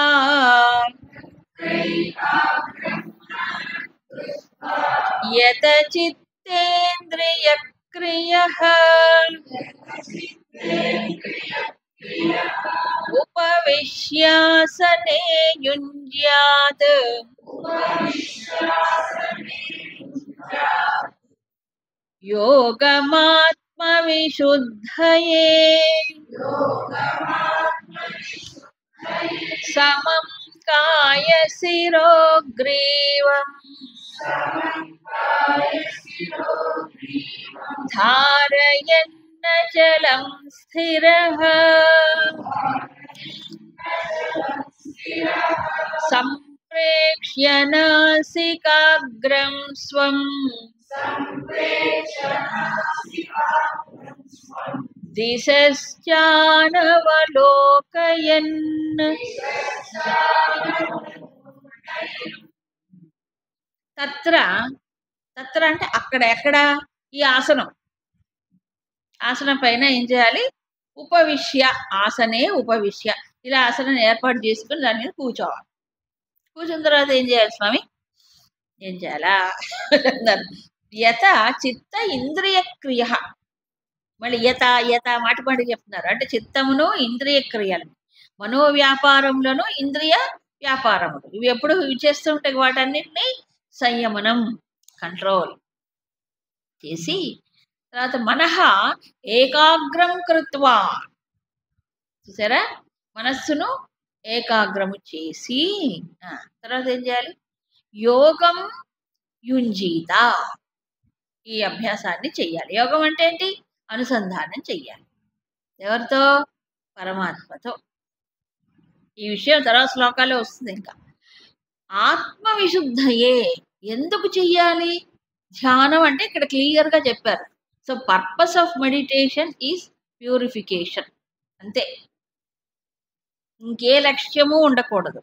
యత చిత్తేంద్రియ క్రియః ఉపవిశ్యాసనే యుంజ్యాత్ యోగమాత్మవిశుద్ధయే సమం కాయశిరోగ్రీవం ధారయన్న చలం స్థిరః సంప్రేక్ష్య నాసికాగ్రం స్వం దిశశ్చానవలోకయన్. తత్ర అంటే అక్కడ, ఎక్కడ? ఈ ఆసనం పైన ఏం చేయాలి? ఉపవిశ్య, ఆసనే ఉపవిశ్య. ఇలా ఆసనం ఏర్పాటు చేసుకుని దాని మీద కూర్చోవాలి. కూర్చున్న తర్వాత ఏం చేయాలి స్వామి? ఏం చేయాలా? యత చిత్త ఇంద్రియ క్రియ. మళ్ళీ యత మాట చెప్తున్నారు. అంటే చిత్తమును ఇంద్రియ క్రియలు, మనోవ్యాపారములను ఇంద్రియ వ్యాపారములు, ఇవి ఎప్పుడు చేస్తూ ఉంటాయి. వాటన్నిటిని సంయమనం, కంట్రోల్ చేసి తర్వాత మనః ఏకాగ్రం కృత్వా, చూసారా, మనస్సును ఏకాగ్రము చేసి తర్వాత ఏం చేయాలి? యోగం యుంజీత, ఈ అభ్యాసాన్ని చెయ్యాలి. యోగం అంటే ఏంటి? అనుసంధానం చెయ్యాలి. ఎవరితో? పరమాత్మతో. ఈ విషయం తర్వాత శ్లోకాలే వస్తుంది. ఇంకా ఆత్మ విశుద్ధయే ఎందుకు చెయ్యాలి ధ్యానం అంటే ఇక్కడ క్లియర్ గా చెప్పారు. So purpose of meditation is purification, అంతే, ఇంకే లక్ష్యము ఉండకూడదు,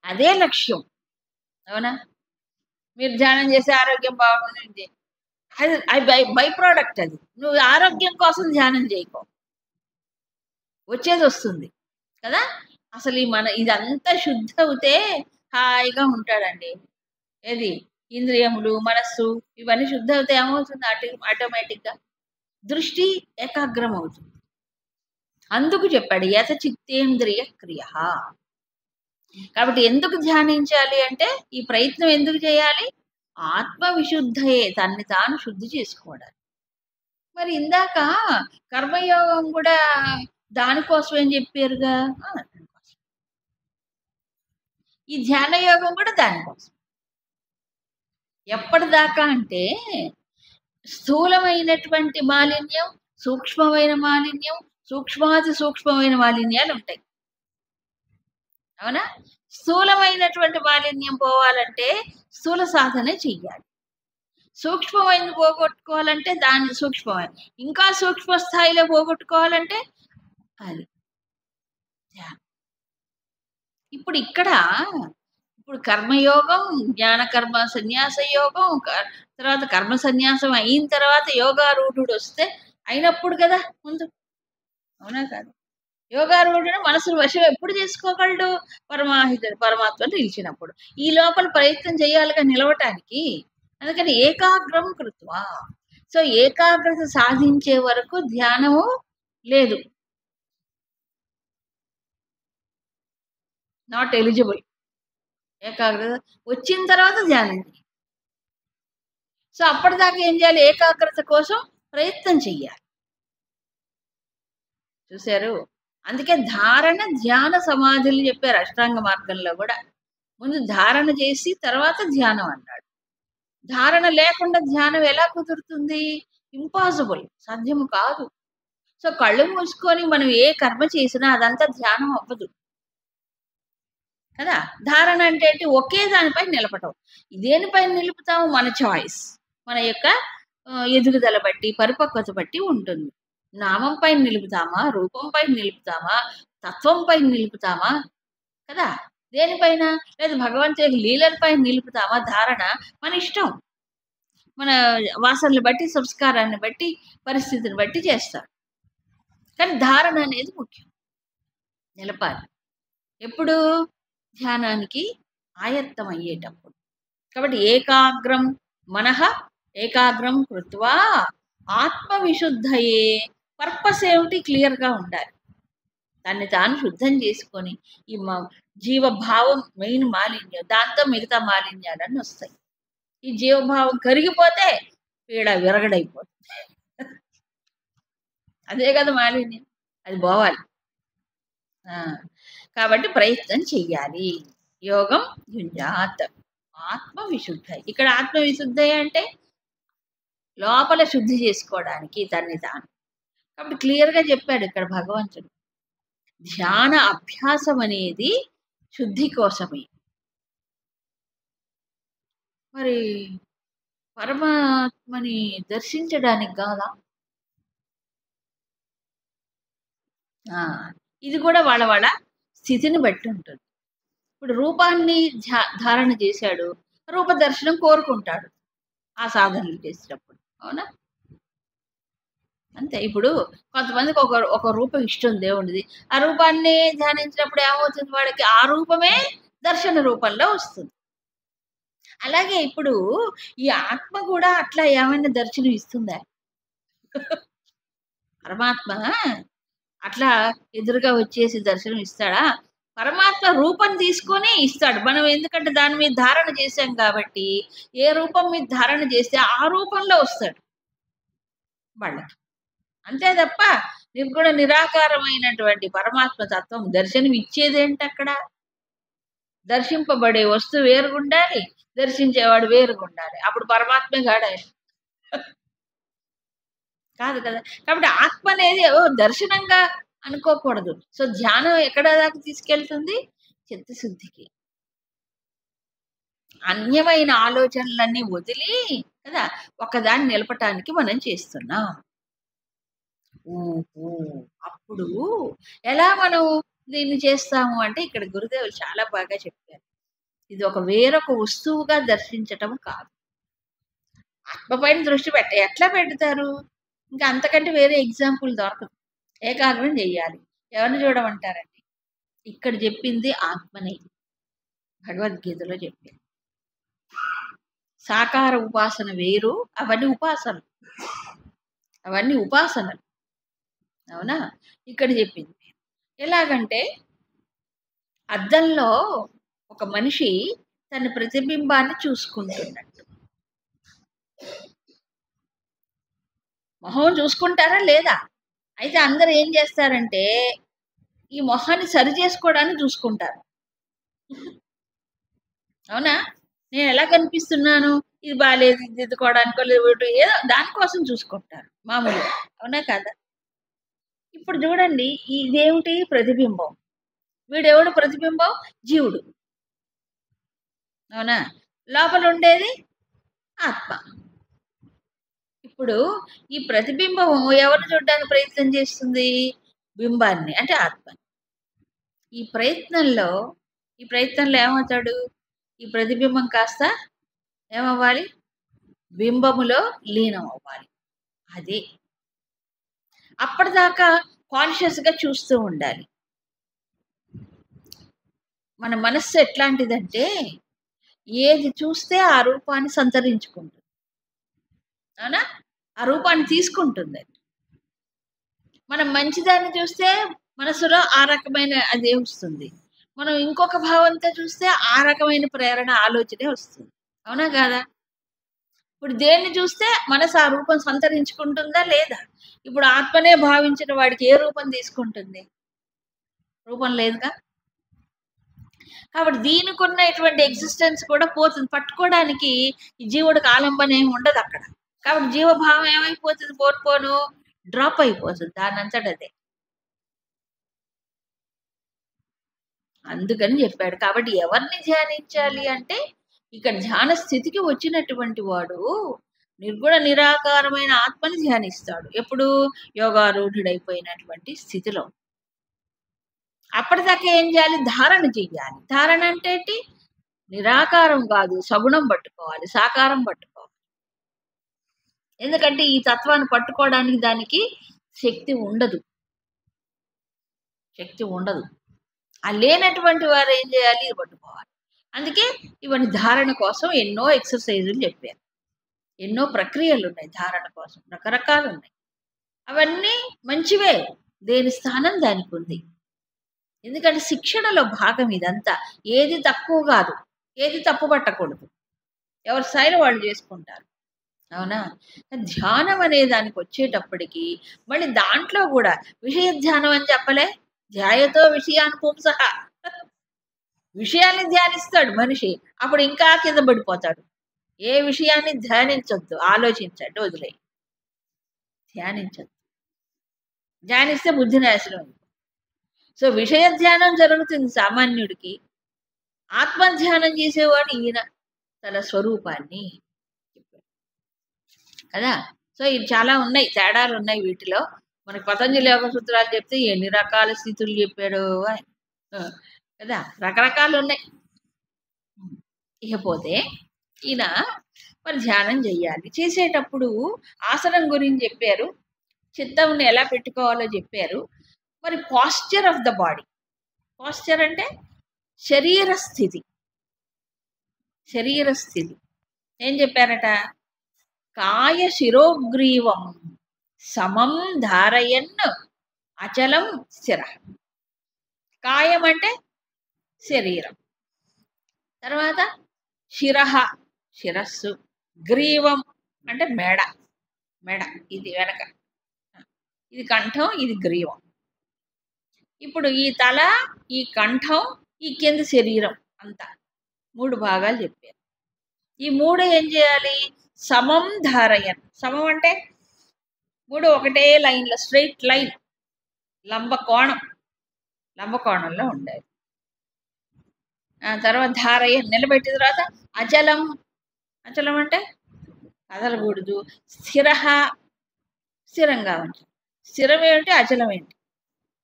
అదే లక్ష్యం. అవునా? మీరు ధ్యానం చేసి ఆరోగ్యం బాగుంటుంది, అది బై ప్రోడక్ట్. అది నువ్వు ఆరోగ్యం కోసం ధ్యానం చేయకో, వచ్చేది వస్తుంది కదా. అసలు ఇదంతా శుద్ధ అవుతే హాయిగా ఉంటాడండి. ఏది ఇంద్రియములు మనస్సు ఇవన్నీ శుద్ధ అవుతే ఏమవుతుంది? ఆటోమేటిక్గా దృష్టి ఏకాగ్రం అవుతుంది. అందుకు చెప్పాడు యత చిత్తేంద్రియ క్రియ. కాబట్టి ఎందుకు ధ్యానించాలి అంటే ఈ ప్రయత్నం ఎందుకు చేయాలి? ఆత్మ విశుద్ధయే, తన్ని తాను శుద్ధి చేసుకోవడానికి. మరి ఇందాక కర్మయోగం కూడా దానికోసం ఏం చెప్పారుగా, ఈ ధ్యాన యోగం కూడా దానికోసం. ఎప్పటిదాకా అంటే స్థూలమైనటువంటి మాలిన్యం, సూక్ష్మమైన మాలిన్యం, సూక్ష్మాతి సూక్ష్మమైన మాలిన్యాలు ఉంటాయి. అవునా? స్థూలమైనటువంటి మాలిన్యం పోవాలంటే స్థూల సాధన చెయ్యాలి. సూక్ష్మమైన పోగొట్టుకోవాలంటే దాన్ని సూక్ష్మమైన, ఇంకా సూక్ష్మ స్థాయిలో పోగొట్టుకోవాలంటే అది. ఇప్పుడు కర్మయోగం, జ్ఞాన కర్మ సన్యాస యోగం, తర్వాత కర్మ సన్యాసం అయిన తర్వాత యోగారూఢుడు వస్తే అయినప్పుడు కదా ముందు. అవునా కాదు? యోగారూఢుడు మనసును వశం ఎప్పుడు చేసుకోగలడు? పరమాత్మను నిలిచినప్పుడు. ఈ లోపల ప్రయత్నం చేయాలిగా నిలవటానికి. అందుకని ఏకాగ్రం కృత్వా. సో ఏకాగ్రత సాధించే వరకు ధ్యానము లేదు, నాట్ ఎలిజిబుల్. ఏకాగ్రత వచ్చిన తర్వాత ధ్యానం చేయాలి. సో అప్పటిదాకా ఏం చేయాలి? ఏకాగ్రత కోసం ప్రయత్నం చెయ్యాలి. చూశారు? అందుకే ధారణ ధ్యాన సమాధులు చెప్పారు అష్టాంగ మార్గంలో కూడా. ముందు ధారణ చేసి తర్వాత ధ్యానం అన్నాడు. ధారణ లేకుండా ధ్యానం ఎలా కుదురుతుంది? ఇంపాసిబుల్, సాధ్యము కాదు. సో కళ్ళు మూసుకొని మనం ఏ కర్మ చేసినా అదంతా ధ్యానం అవ్వదు కదా. ధారణ అంటే ఏంటి? ఒకే దానిపై నిలపటం. దేనిపైన నిలుపుతాము? మన చాయిస్, మన యొక్క ఎదుగుదల బట్టి, పరిపక్వత బట్టి ఉంటుంది. నామం పైన నిలుపుతామా, రూపం పైన నిలుపుతామా, తత్వం పైన నిలుపుతామా కదా. దేనిపైన? లేదా భగవంతుడి లీలల పైన నిలుపుతామా? ధారణ మన ఇష్టం, మన వాసనలు బట్టి, సంస్కారాన్ని బట్టి, పరిస్థితిని బట్టి చేస్తారు. కానీ ధారణ అనేది ముఖ్యం, నిలపాలి. ఎప్పుడు? ధ్యానానికి ఆయత్తం అయ్యేటప్పుడు. కాబట్టి ఏకాగ్రం మనః ఏకాగ్రం కృత్వా ఆత్మ విశుద్ధయే. పర్పస్ ఏమిటి? క్లియర్గా ఉండాలి. దాన్ని తాను శుద్ధం చేసుకొని ఈ జీవభావం మెయిన్ మాలిన్యం, దాంతో మిగతా మాలిన్యాలన్నీ వస్తాయి. ఈ జీవభావం కరిగిపోతే పీడ విరగడైపోతుంది. అదే కదా మాలిన్యం, అది పోవాలి. కాబట్టి ప్రయత్నం చెయ్యాలి. యోగం యుంజాత్ ఆత్మ విశుద్ధ. ఇక్కడ ఆత్మ విశుద్ధ అంటే లోపల శుద్ధి చేసుకోవడానికి తన్ని తాను. కాబట్టి క్లియర్గా చెప్పాడు ఇక్కడ భగవంతుడు. ధ్యాన అభ్యాసం అనేది శుద్ధి కోసమే. మరి పరమాత్మని దర్శించడానికి కాదా? ఇది కూడా వాళ్ళ వాళ్ళ స్థితిని బట్టి ఉంటుంది. ఇప్పుడు రూపాన్ని ధారణ చేశాడు, రూప దర్శనం కోరుకుంటాడు ఆ సాధనలు చేసేటప్పుడు. అవునా? అంతే. ఇప్పుడు కొంతమందికి ఒక రూపం ఇష్టం దేవుడిది, ఆ రూపాన్ని ధ్యానించినప్పుడు ఏమవుతుంది? వాడికి ఆ రూపమే దర్శన రూపంలో వస్తుంది. అలాగే ఇప్పుడు ఈ ఆత్మ కూడా అట్లా ఏమైనా దర్శనం ఇస్తుందా? పరమాత్మ అట్లా ఎదురుగా వచ్చేసి దర్శనం ఇస్తాడా? పరమాత్మ రూపం తీసుకొని ఇస్తాడు. మనం ఎందుకంటే దాని మీద ధారణ చేశాం కాబట్టి, ఏ రూపం మీద ధారణ చేస్తే ఆ రూపంలో వస్తాడు వాళ్ళకి. అంతే తప్ప నిర్గుణ నిరాకారమైనటువంటి పరమాత్మ తత్వం దర్శనం ఇచ్చేదేంటి? అక్కడ దర్శింపబడే వస్తువు వేరుగుండాలి, దర్శించేవాడు వేరుగుండాలి. అప్పుడు పరమాత్మే కాడాలి కాదు కదా. కాబట్టి ఆత్మ అనేది దర్శనంగా అనుకోకూడదు. సో ధ్యానం ఎక్కడ దాకా తీసుకెళ్తుంది? చిత్తశుద్ధికి. అన్యమైన ఆలోచనలన్నీ వదిలి కదా ఒకదాన్ని నిలపటానికి మనం చేస్తున్నాం. ఓహో! అప్పుడు ఎలా మనం దీన్ని చేస్తాము అంటే ఇక్కడ గురుదేవులు చాలా బాగా చెప్పారు. ఇది ఒక వేరొక వస్తువుగా దర్శించటం కాదు. ఆత్మ పైన దృష్టి ఎట్లా పెడతారు? ఇంకా అంతకంటే వేరే ఎగ్జాంపుల్ దొరకదు. ఏకాగ్రం చెయ్యాలి. ఎవరిని చూడమంటారండి? ఇక్కడ చెప్పింది ఆత్మనే. భగవద్గీతలో చెప్పింది. సాకార ఉపాసన వేరు, అవన్నీ ఉపాసనలు. అవన్నీ ఉపాసనలు. అవునా? ఇక్కడ చెప్పింది. ఎలాగంటే అద్దంలో ఒక మనిషి తన ప్రతిబింబాన్ని చూసుకుంటున్నట్టు. మొహం చూసుకుంటారా లేదా? అయితే అందరూ ఏం చేస్తారంటే ఈ మొహాన్ని సరి చేసుకోవడానికి చూసుకుంటారు. అవునా? నేను ఎలా కనిపిస్తున్నాను? ఇది బాలేదు, ఇది దిద్దుకోవడానికో లేదు ఏదో దానికోసం చూసుకుంటారు మామూలుగా. అవునా కాదా? ఇప్పుడు చూడండి ఇదేమిటి? ప్రతిబింబం. వీడెవడు ప్రతిబింబం? జీవుడు. అవునా? లోపల ఉండేది ఆత్మ. ఇప్పుడు ఈ ప్రతిబింబం ఎవరిని చూడడానికి ప్రయత్నం చేస్తుంది? బింబాన్ని, అంటే ఆత్మని. ఈ ప్రయత్నంలో ఏమవుతాడు? ఈ ప్రతిబింబం కాస్త ఏమవ్వాలి? బింబములో లీనం అవ్వాలి. అదే అప్పటిదాకా కాన్షియస్గా చూస్తూ ఉండాలి. మన మనస్సు ఎట్లాంటిదంటే ఏది చూస్తే ఆ రూపాన్ని సంతరించుకుంటుంది. అవునా? ఆ రూపాన్ని తీసుకుంటుంది. మనం మంచిదాన్ని చూస్తే మనసులో ఆ రకమైన అదే వస్తుంది. మనం ఇంకొక భావంతో చూస్తే ఆ రకమైన ప్రేరణ, ఆలోచనే వస్తుంది. అవునా కాదా? ఇప్పుడు దేన్ని చూస్తే మనసు ఆ రూపం సంతరించుకుంటుందా లేదా? ఇప్పుడు ఆత్మనే భావించిన వాడికి ఏ రూపం తీసుకుంటుంది? రూపం లేదుగా. కాబట్టి దీనికి ఉన్నటువంటి ఎగ్జిస్టెన్స్ కూడా పోతుంది. పట్టుకోవడానికి ఈ జీవుడికి ఆలంబన ఏమి ఉండదు అక్కడ. కాబట్టి జీవభావం ఏమైపోతుంది? పోను డ్రాప్ అయిపోతుంది దాని అంతట అదే. అందుకని చెప్పాడు. కాబట్టి ఎవరిని ధ్యానించాలి అంటే ఇక్కడ ధ్యాన స్థితికి వచ్చినటువంటి వాడు నిర్గుణ నిరాకారమైన ఆత్మని ధ్యానిస్తాడు. ఎప్పుడు? యోగారూఢుడైపోయినటువంటి స్థితిలో. అప్పటిదాకా ఏం చేయాలి? ధారణ చెయ్యాలి. ధారణ అంటే ఏంటి? నిరాకారం కాదు, సగుణం పట్టుకోవాలి, సాకారం పట్టుకోవాలి. ఎందుకంటే ఈ తత్వాన్ని పట్టుకోవడానికి దానికి శక్తి ఉండదు. ఆ లేనటువంటి వారు ఏం చేయాలి? ఇది పట్టుకోవాలి. అందుకే ఇవన్నీ ధారణ కోసం ఎన్నో ఎక్సర్సైజులు చెప్పారు. ఎన్నో ప్రక్రియలు ఉన్నాయి ధారణ కోసం, రకరకాలు ఉన్నాయి. అవన్నీ మంచివే, దేని స్థానం దానికి ఉంది. ఎందుకంటే శిక్షణలో భాగం ఇదంతా. ఏది తక్కువ కాదు, ఏది తప్పు పట్టకూడదు. ఎవరి స్థాయిలో వాళ్ళు చేసుకుంటారు. అవునా? ధ్యానం అనే దానికి వచ్చేటప్పటికి మళ్ళీ దాంట్లో కూడా విషయ ధ్యానం అని చెప్పలే. ధ్యాయతో విషయాన్ని పుంసహ. విషయాన్ని ధ్యానిస్తాడు మనిషి, అప్పుడు ఇంకా కింద పడిపోతాడు. ఏ విషయాన్ని ధ్యానించొద్దు, ఆలోచించండి, వదిలే. ధ్యానిస్తే బుద్ధి నాశనం. సో విషయ ధ్యానం జరుగుతుంది సామాన్యుడికి. ఆత్మధ్యానం చేసేవాడు ఈయన తన స్వరూపాన్ని కదా. సో ఇవి చాలా ఉన్నాయి, తేడాలు ఉన్నాయి వీటిలో. మనకి పతంజలి యోగ సూత్రాలు చెప్తే ఎన్ని రకాల స్థితులు చెప్పాడు కదా, రకరకాలు ఉన్నాయి. ఇకపోతే ఈయన మరి ధ్యానం చెయ్యాలి. చేసేటప్పుడు ఆసనం గురించి చెప్పారు, చిత్తంని ఎలా పెట్టుకోవాలో చెప్పారు. మరి posture of the body. Posture అంటే శరీర స్థితి. ఏం చెప్పారట? కాయ శిరోగ్రీవం సమం ధారయన్ అచలం స్థిర. కాయం అంటే శరీరం, తర్వాత శిరస్సు, గ్రీవం అంటే మెడ, ఇది వెనక, ఇది కంఠం, ఇది గ్రీవం. ఇప్పుడు ఈ తల, ఈ కంఠం, ఈ కింద శరీరం అంతా 3 భాగాలు చెప్పారు. ఈ 3 ఏం చేయాలి? సమం ధారయన్. సమం అంటే 3 ఒకటే లైన్లో, స్ట్రైట్ లైన్. లంబకోణం, లంబకోణంలో ఉండాలి. ఆ తర్వాత ధారయ నిలబెట్టిన తర్వాత అచలం, అచలం అంటే కదలకూడదు. స్థిర, స్థిరంగా ఉంచాలి. స్థిరం ఏమిటి, అచలం ఏంటి,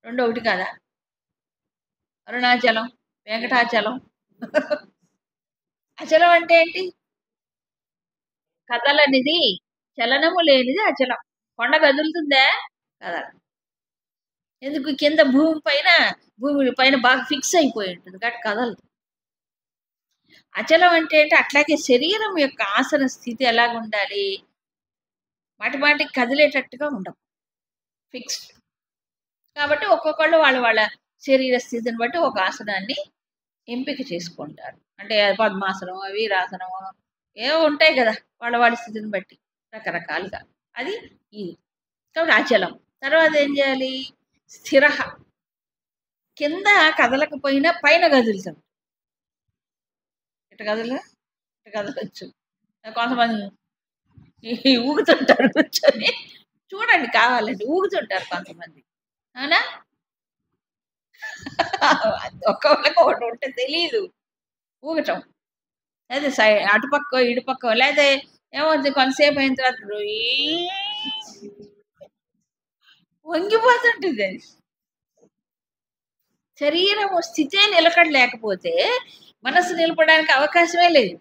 రెండు ఒకటి కదా. అరుణాచలం, వెంకటాచలం. అచలం అంటే ఏంటి, కదలనిది, చలనము లేనిది అచలం. కొండ కదులుతుందా, కదల. ఎందుకు, కింద భూమి పైన బాగా ఫిక్స్ అయిపోయి ఉంటుంది కాబట్టి కదలదు. అచలం అంటే ఏంటి, అట్లాగే శరీరం యొక్క ఆసన స్థితి ఎలాగ ఉండాలి, మాటికి కదిలేటట్టుగా ఉండవు, ఫిక్స్డ్. కాబట్టి ఒక్కొక్కళ్ళు వాళ్ళ శరీర స్థితిని బట్టి ఒక ఆసనాన్ని ఎంపిక చేసుకుంటారు. అంటే పద్మాసనం, వీరాసనం, ఏవో ఉంటాయి కదా వాళ్ళ స్థితిని బట్టి రకరకాలుగా. అది ఇది. కాబట్టి అచలం. తర్వాత ఏం చేయాలి, స్థిర, కింద కదలకపోయినా పైన కదులుతాం. ఇటు కదలొచ్చు. కొంతమంది ఊగుతుంటారు కూర్చొని, చూడండి కావాలండి, ఊగుతుంటారు కొంతమంది, అవునా. ఒక్కొక్కరికి ఒకటి ఉంటే తెలియదు ఊగటం. అదే అటుపక్క ఇటుపక్క, లేదా ఏమవుతుంది కొంతసేపు అయిన తర్వాత వంగిపోతుంటుంది. అది శరీరం స్థితే నిలకడ లేకపోతే మనసు నిలపడానికి అవకాశమే లేదు.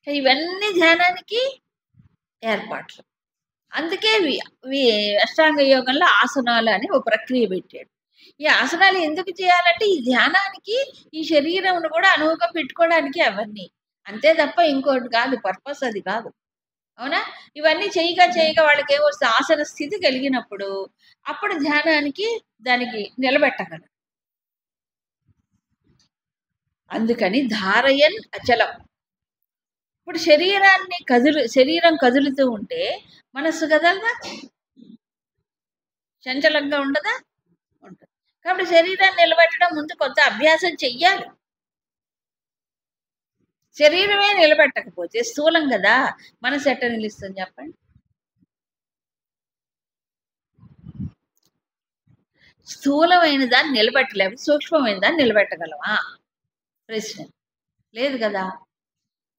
ఇవన్నీ ధ్యానానికి ఏర్పాట్లు. అందుకే అష్టాంగ యోగంలో ఆసనాలు అని ఒక ప్రక్రియ పెట్టాడు. ఈ ఆసనాలు ఎందుకు చేయాలంటే ఈ ధ్యానానికి, ఈ శరీరంను కూడా అనువుగా పెట్టుకోవడానికి అవన్నీ, అంతే తప్ప ఇంకోటి కాదు, పర్పస్ అది కాదు, అవునా. ఇవన్నీ చేయగా వాళ్ళకి ఏమొస్తే ఆసన స్థితి కలిగినప్పుడు అప్పుడు ధ్యానానికి దానికి నిలబెట్టగలరు. అందుకని ధారయన్ అచలం. ఇప్పుడు శరీరం కదులుతూ ఉంటే మనస్సు కదలదా, చంచలంగా ఉండదా, ఉంటుంది. కాబట్టి శరీరాన్ని నిలబెట్టడం ముందు కొంత అభ్యాసం చెయ్యాలి. శరీరమే నిలబెట్టకపోతే స్థూలం కదా, మనసు ఎట్ట నిలుస్తుంది చెప్పండి. స్థూలమైన దాన్ని నిలబెట్టలేము, సూక్ష్మమైన దాన్ని నిలబెట్టగలమా ప్రశ్న లేదు కదా.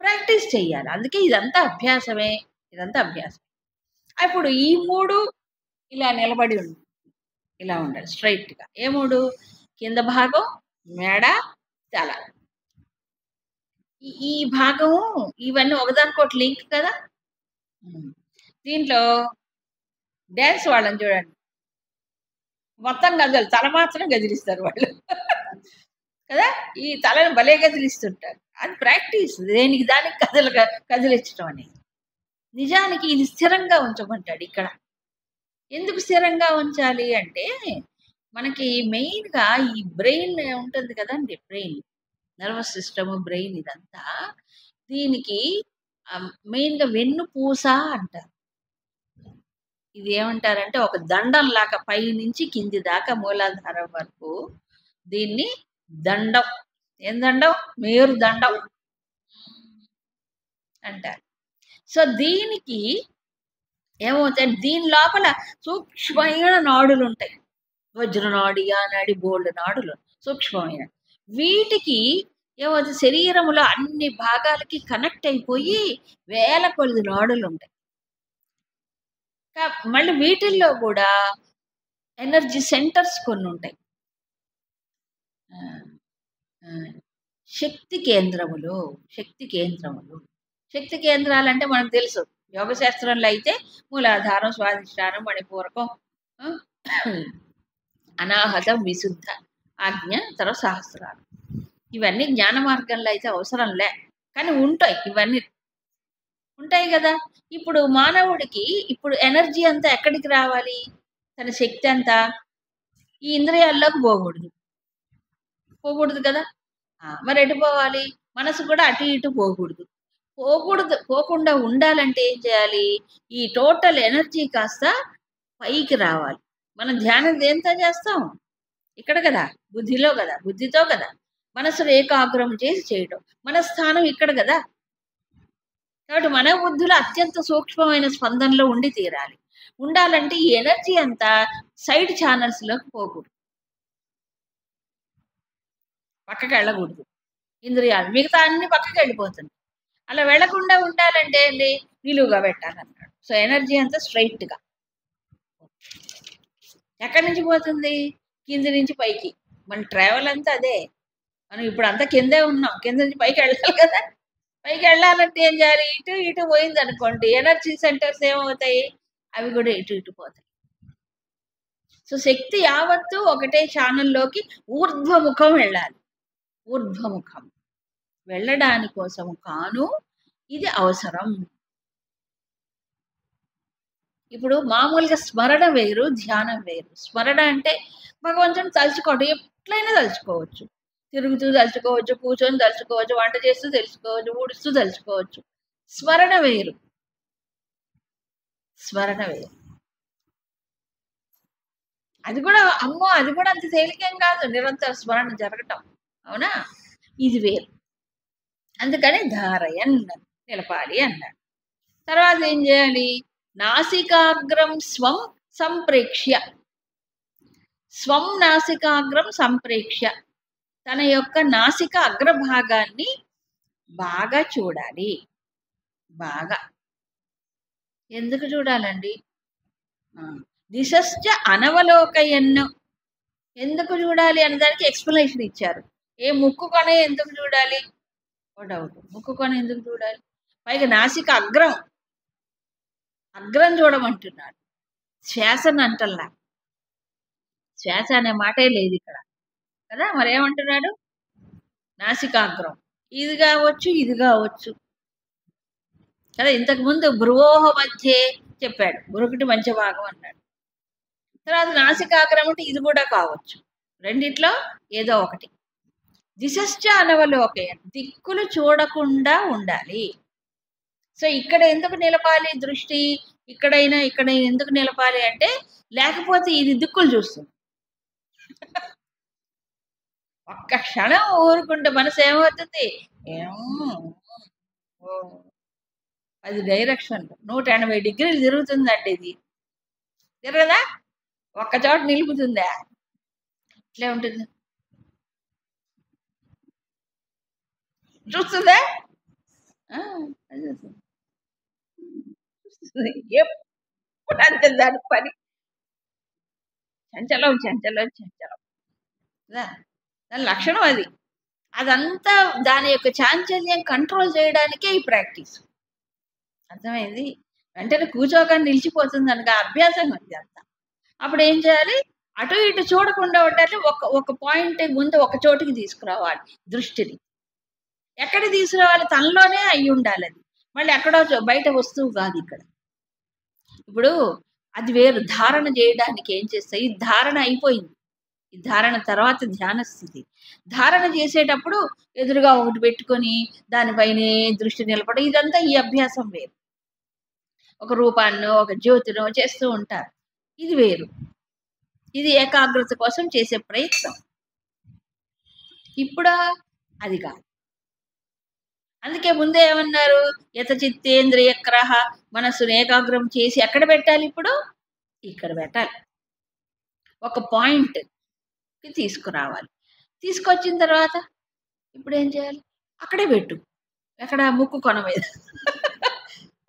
ప్రాక్టీస్ చెయ్యాలి. అందుకే ఇదంతా అభ్యాసమే. ఇప్పుడు ఈ మూడు ఇలా నిలబడి ఇలా ఉండాలి స్ట్రైట్గా. ఏ మూడు, కింద భాగం, మెడ, తల. ఈ భాగం ఇవన్నీ ఒకదానికొకటి లింక్ కదా. దీంట్లో డ్యాన్స్ వాళ్ళని చూడండి, మొత్తం కదలు, తల మాత్రం గదిలిస్తారు వాళ్ళు కదా. ఈ తలను భలే గదిలిస్తుంటారు. అది ప్రాక్టీస్, దేనికి దానికి కదిలించడం అనేది. నిజానికి ఇది స్థిరంగా ఉంచమంటాడు ఇక్కడ. ఎందుకు స్థిరంగా ఉంచాలి అంటే, మనకి మెయిన్గా ఈ బ్రెయిన్ ఉంటుంది కదండి, బ్రెయిన్, నర్వస్ సిస్టమ్, బ్రెయిన్, ఇదంతా దీనికి మెయిన్గా వెన్నుపూస అంటారు. ఇది ఏమంటారంటే ఒక దండం లాగా పై నుంచి కింది దాకా మూలాధారం వరకు దీన్ని దండం, ఏం దండం, మేరు దండం అంటారు. సో దీనికి ఏమవుతాయి, దీని లోపల సూక్ష్మమైన నాడులు ఉంటాయి. వజ్రనాడి, ఆనాడి, బోల్డ్ నాడులు సూక్ష్మమైన. వీటికి ఏమవుతుంది, శరీరంలో అన్ని భాగాలకి కనెక్ట్ అయిపోయి వేల కొద్ది నాడులు ఉంటాయి. మళ్ళీ వీటిల్లో కూడా ఎనర్జీ సెంటర్స్ కొన్ని ఉంటాయి. శక్తి కేంద్రములు. శక్తి కేంద్రాలంటే మనకు తెలుసు, యోగశాస్త్రంలో అయితే మూలాధారం, స్వాధిష్టానం, మణిపూరకం, అనాహతం, విశుద్ధ, ఆజ్ఞ, తర్వాత సహస్రాలు. ఇవన్నీ జ్ఞాన మార్గంలో అయితే అవసరం లే, కానీ ఉంటాయి, ఇవన్నీ ఉంటాయి కదా. ఇప్పుడు మానవుడికి ఇప్పుడు ఎనర్జీ అంతా ఎక్కడికి రావాలి, తన శక్తి అంతా ఈ ఇంద్రియాల్లోకి పోకూడదు కదా. మరి ఎటు పోవాలి, మనసు కూడా అటు ఇటు పోకుండా ఉండాలంటే ఏం చేయాలి, ఈ టోటల్ ఎనర్జీ కాస్త పైకి రావాలి. మనం ధ్యానం దేంతో చేస్తాం, ఇక్కడ కదా, బుద్ధితో కదా, మనసును ఏకాగ్రం చేసి చేయడం. మన స్థానం ఇక్కడ కదా. కాబట్టి మన బుద్ధులు అత్యంత సూక్ష్మమైన స్పందనలో ఉండి తీరాలి. ఉండాలంటే ఈ ఎనర్జీ అంతా సైడ్ ఛానల్స్లోకి పోకూడదు, పక్కకి వెళ్ళకూడదు. ఇంద్రియాలు మిగతా అన్ని పక్కకి వెళ్ళిపోతుంది. అలా వెళ్లకుండా ఉండాలంటే ఏంటి, నిలువుగా పెట్టాలన్నాడు. సో ఎనర్జీ అంతా స్ట్రైట్గా ఎక్కడి నుంచి పోతుంది, కింది నుంచి పైకి. మన ట్రావెల్ అంతా అదే. మనం ఇప్పుడు అంతా కిందే ఉన్నాం, కింద నుంచి పైకి వెళ్ళాలి కదా. పైకి వెళ్ళాలంటే ఏం చేయాలి, ఇటు ఇటు పోయింది అనుకోండి, ఎనర్జీ సెంటర్స్ ఏమవుతాయి, అవి కూడా ఇటు ఇటు పోతాయి. సో శక్తి యావత్తు ఒకటే ఛానల్లోకి ఊర్ధ్వముఖం వెళ్ళాలి. ఊర్ధ్వముఖం వెళ్ళడాని కోసము కాను ఇది అవసరం. ఇప్పుడు మామూలుగా స్మరణ వేరు, ధ్యానం వేరు. స్మరణ అంటే భగవంతుని తలుచుకోవడం, ఎట్లయినా తలుచుకోవచ్చు. తిరుగుతూ తలుచుకోవచ్చు, కూర్చొని తలుచుకోవచ్చు, వంట చేస్తూ తెలుసుకోవచ్చు, ఊడుస్తూ తలుచుకోవచ్చు. స్మరణ వేరు, స్మరణ వేరు. అది కూడా అమ్మో, అది కూడా అంత తేలికేం కాదు, నిరంతర స్మరణ జరగటం. అవునా, ఇది వేరు. అందుకని ధారయన్ నిలపాలి అన్నాడు. తర్వాత ఏం చేయాలి, నాసికాగ్రం స్వం సంప్రేక్ష్య. స్వం నాసికాగ్రం సంప్రేక్ష్య, తన యొక్క నాసిక అగ్రభాగాన్ని బాగా చూడాలి. బాగా ఎందుకు చూడాలండి, దిశశ్చ అనవలోకయన్ను. ఎందుకు చూడాలి అనే దానికి ఎక్స్ప్లెనేషన్ ఇచ్చారు. ముక్కు కొన ఎందుకు చూడాలి, ఓ డౌట్. ముక్కు కొన ఎందుకు చూడాలి, పైగా నాసిక అగ్రం, అగ్రం చూడమంటున్నాడు. శ్వాసను అంటల్లా, శ్వాస అనే మాటే లేదు ఇక్కడ కదా. మరేమంటున్నాడు, నాసికాగ్రం. ఇది కావచ్చు, ఇది కావచ్చు కదా. ఇంతకుముందు భ్రువోహ మధ్య చెప్పాడు, భ్రుకుటి మధ్య భాగం అన్నాడు. తర్వాత నాసికాగ్రం అంటే ఇది కూడా కావచ్చు, రెండిట్లో ఏదో ఒకటి. దిశశ్చ అనవలోకయ, దిక్కులు చూడకుండా ఉండాలి. సో ఇక్కడ ఎందుకు నిలపాలి దృష్టి, ఇక్కడైనా ఇక్కడైనా ఎందుకు నిలపాలి అంటే, లేకపోతే ఇది దిక్కులు చూస్తుంది. ఒక్క క్షణం ఊరుకుంటే మనసు ఏమవుతుంది, 10 డైరెక్షన్లు 180 డిగ్రీలు తిరుగుతుందండి. ఇది తిరగదా, ఒక్క చోట నిలుపుతుందా, ఇట్లే ఉంటుంది. చూస్తుందా, ఎప్పుడు అంతే దాని పని. చంచలం చంచలం చంచలం, దాని లక్షణం అది. అదంతా దాని యొక్క చాంచల్యం కంట్రోల్ చేయడానికే ఈ ప్రాక్టీస్. అర్థమైంది, వెంటనే కూర్చోగానే నిలిచిపోతుంది అనగా అభ్యాసం ఉంది అంతా. అప్పుడు ఏం చేయాలి, అటు ఇటు చూడకుండా ఉండాలి. ఒక పాయింట్ ముందు ఒక చోటికి తీసుకురావాలి దృష్టిని. ఎక్కడ తీసుకురావాలి, తనలోనే అయి ఉండాలి. అది మళ్ళీ ఎక్కడో బయట వస్తువు కాదు ఇక్కడ. ఇప్పుడు అది వేరు. ధారణ చేయడానికి ఏం చేస్తాయి, ఈ ధారణ అయిపోయింది. ఈ ధారణ తర్వాత ధ్యాన స్థితి. ధారణ చేసేటప్పుడు ఎదురుగా ఒకటి పెట్టుకొని దానిపైనే దృష్టి నిలపడం, ఇదంతా ఈ అభ్యాసం వేరు. ఒక రూపాన్నో ఒక జ్యోతినో చేస్తూ ఉంటారు, ఇది వేరు. ఇది ఏకాగ్రత కోసం చేసే ప్రయత్నం. ఇప్పుడు అది కాదు. అందుకే ముందే ఏమన్నారు, యత చిత్తేంద్రియక్రహ, మనస్సును ఏకాగ్రం చేసి ఎక్కడ పెట్టాలి, ఇప్పుడు ఇక్కడ పెట్టాలి. ఒక పాయింట్ తీసుకురావాలి. తీసుకొచ్చిన తర్వాత ఇప్పుడు ఏం చేయాలి, అక్కడే పెట్టు. ఎక్కడ, ముక్కు కొన మీద.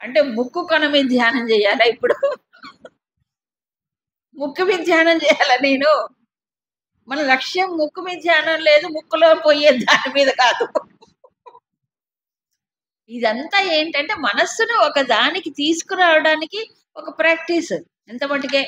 అంటే ముక్కు కొన మీద ధ్యానం చేయాలా ఇప్పుడు, ముక్కు మీద ధ్యానం చేయాలా నేను. మన లక్ష్యం ముక్కు మీద ధ్యానం లేదు, ముక్కులో పోయే దాని మీద కాదు. ఇదంతా ఏంటంటే మనస్సును ఒక దానికి తీసుకురావడానికి ఒక ప్రాక్టీస్. ఎంత మటుకే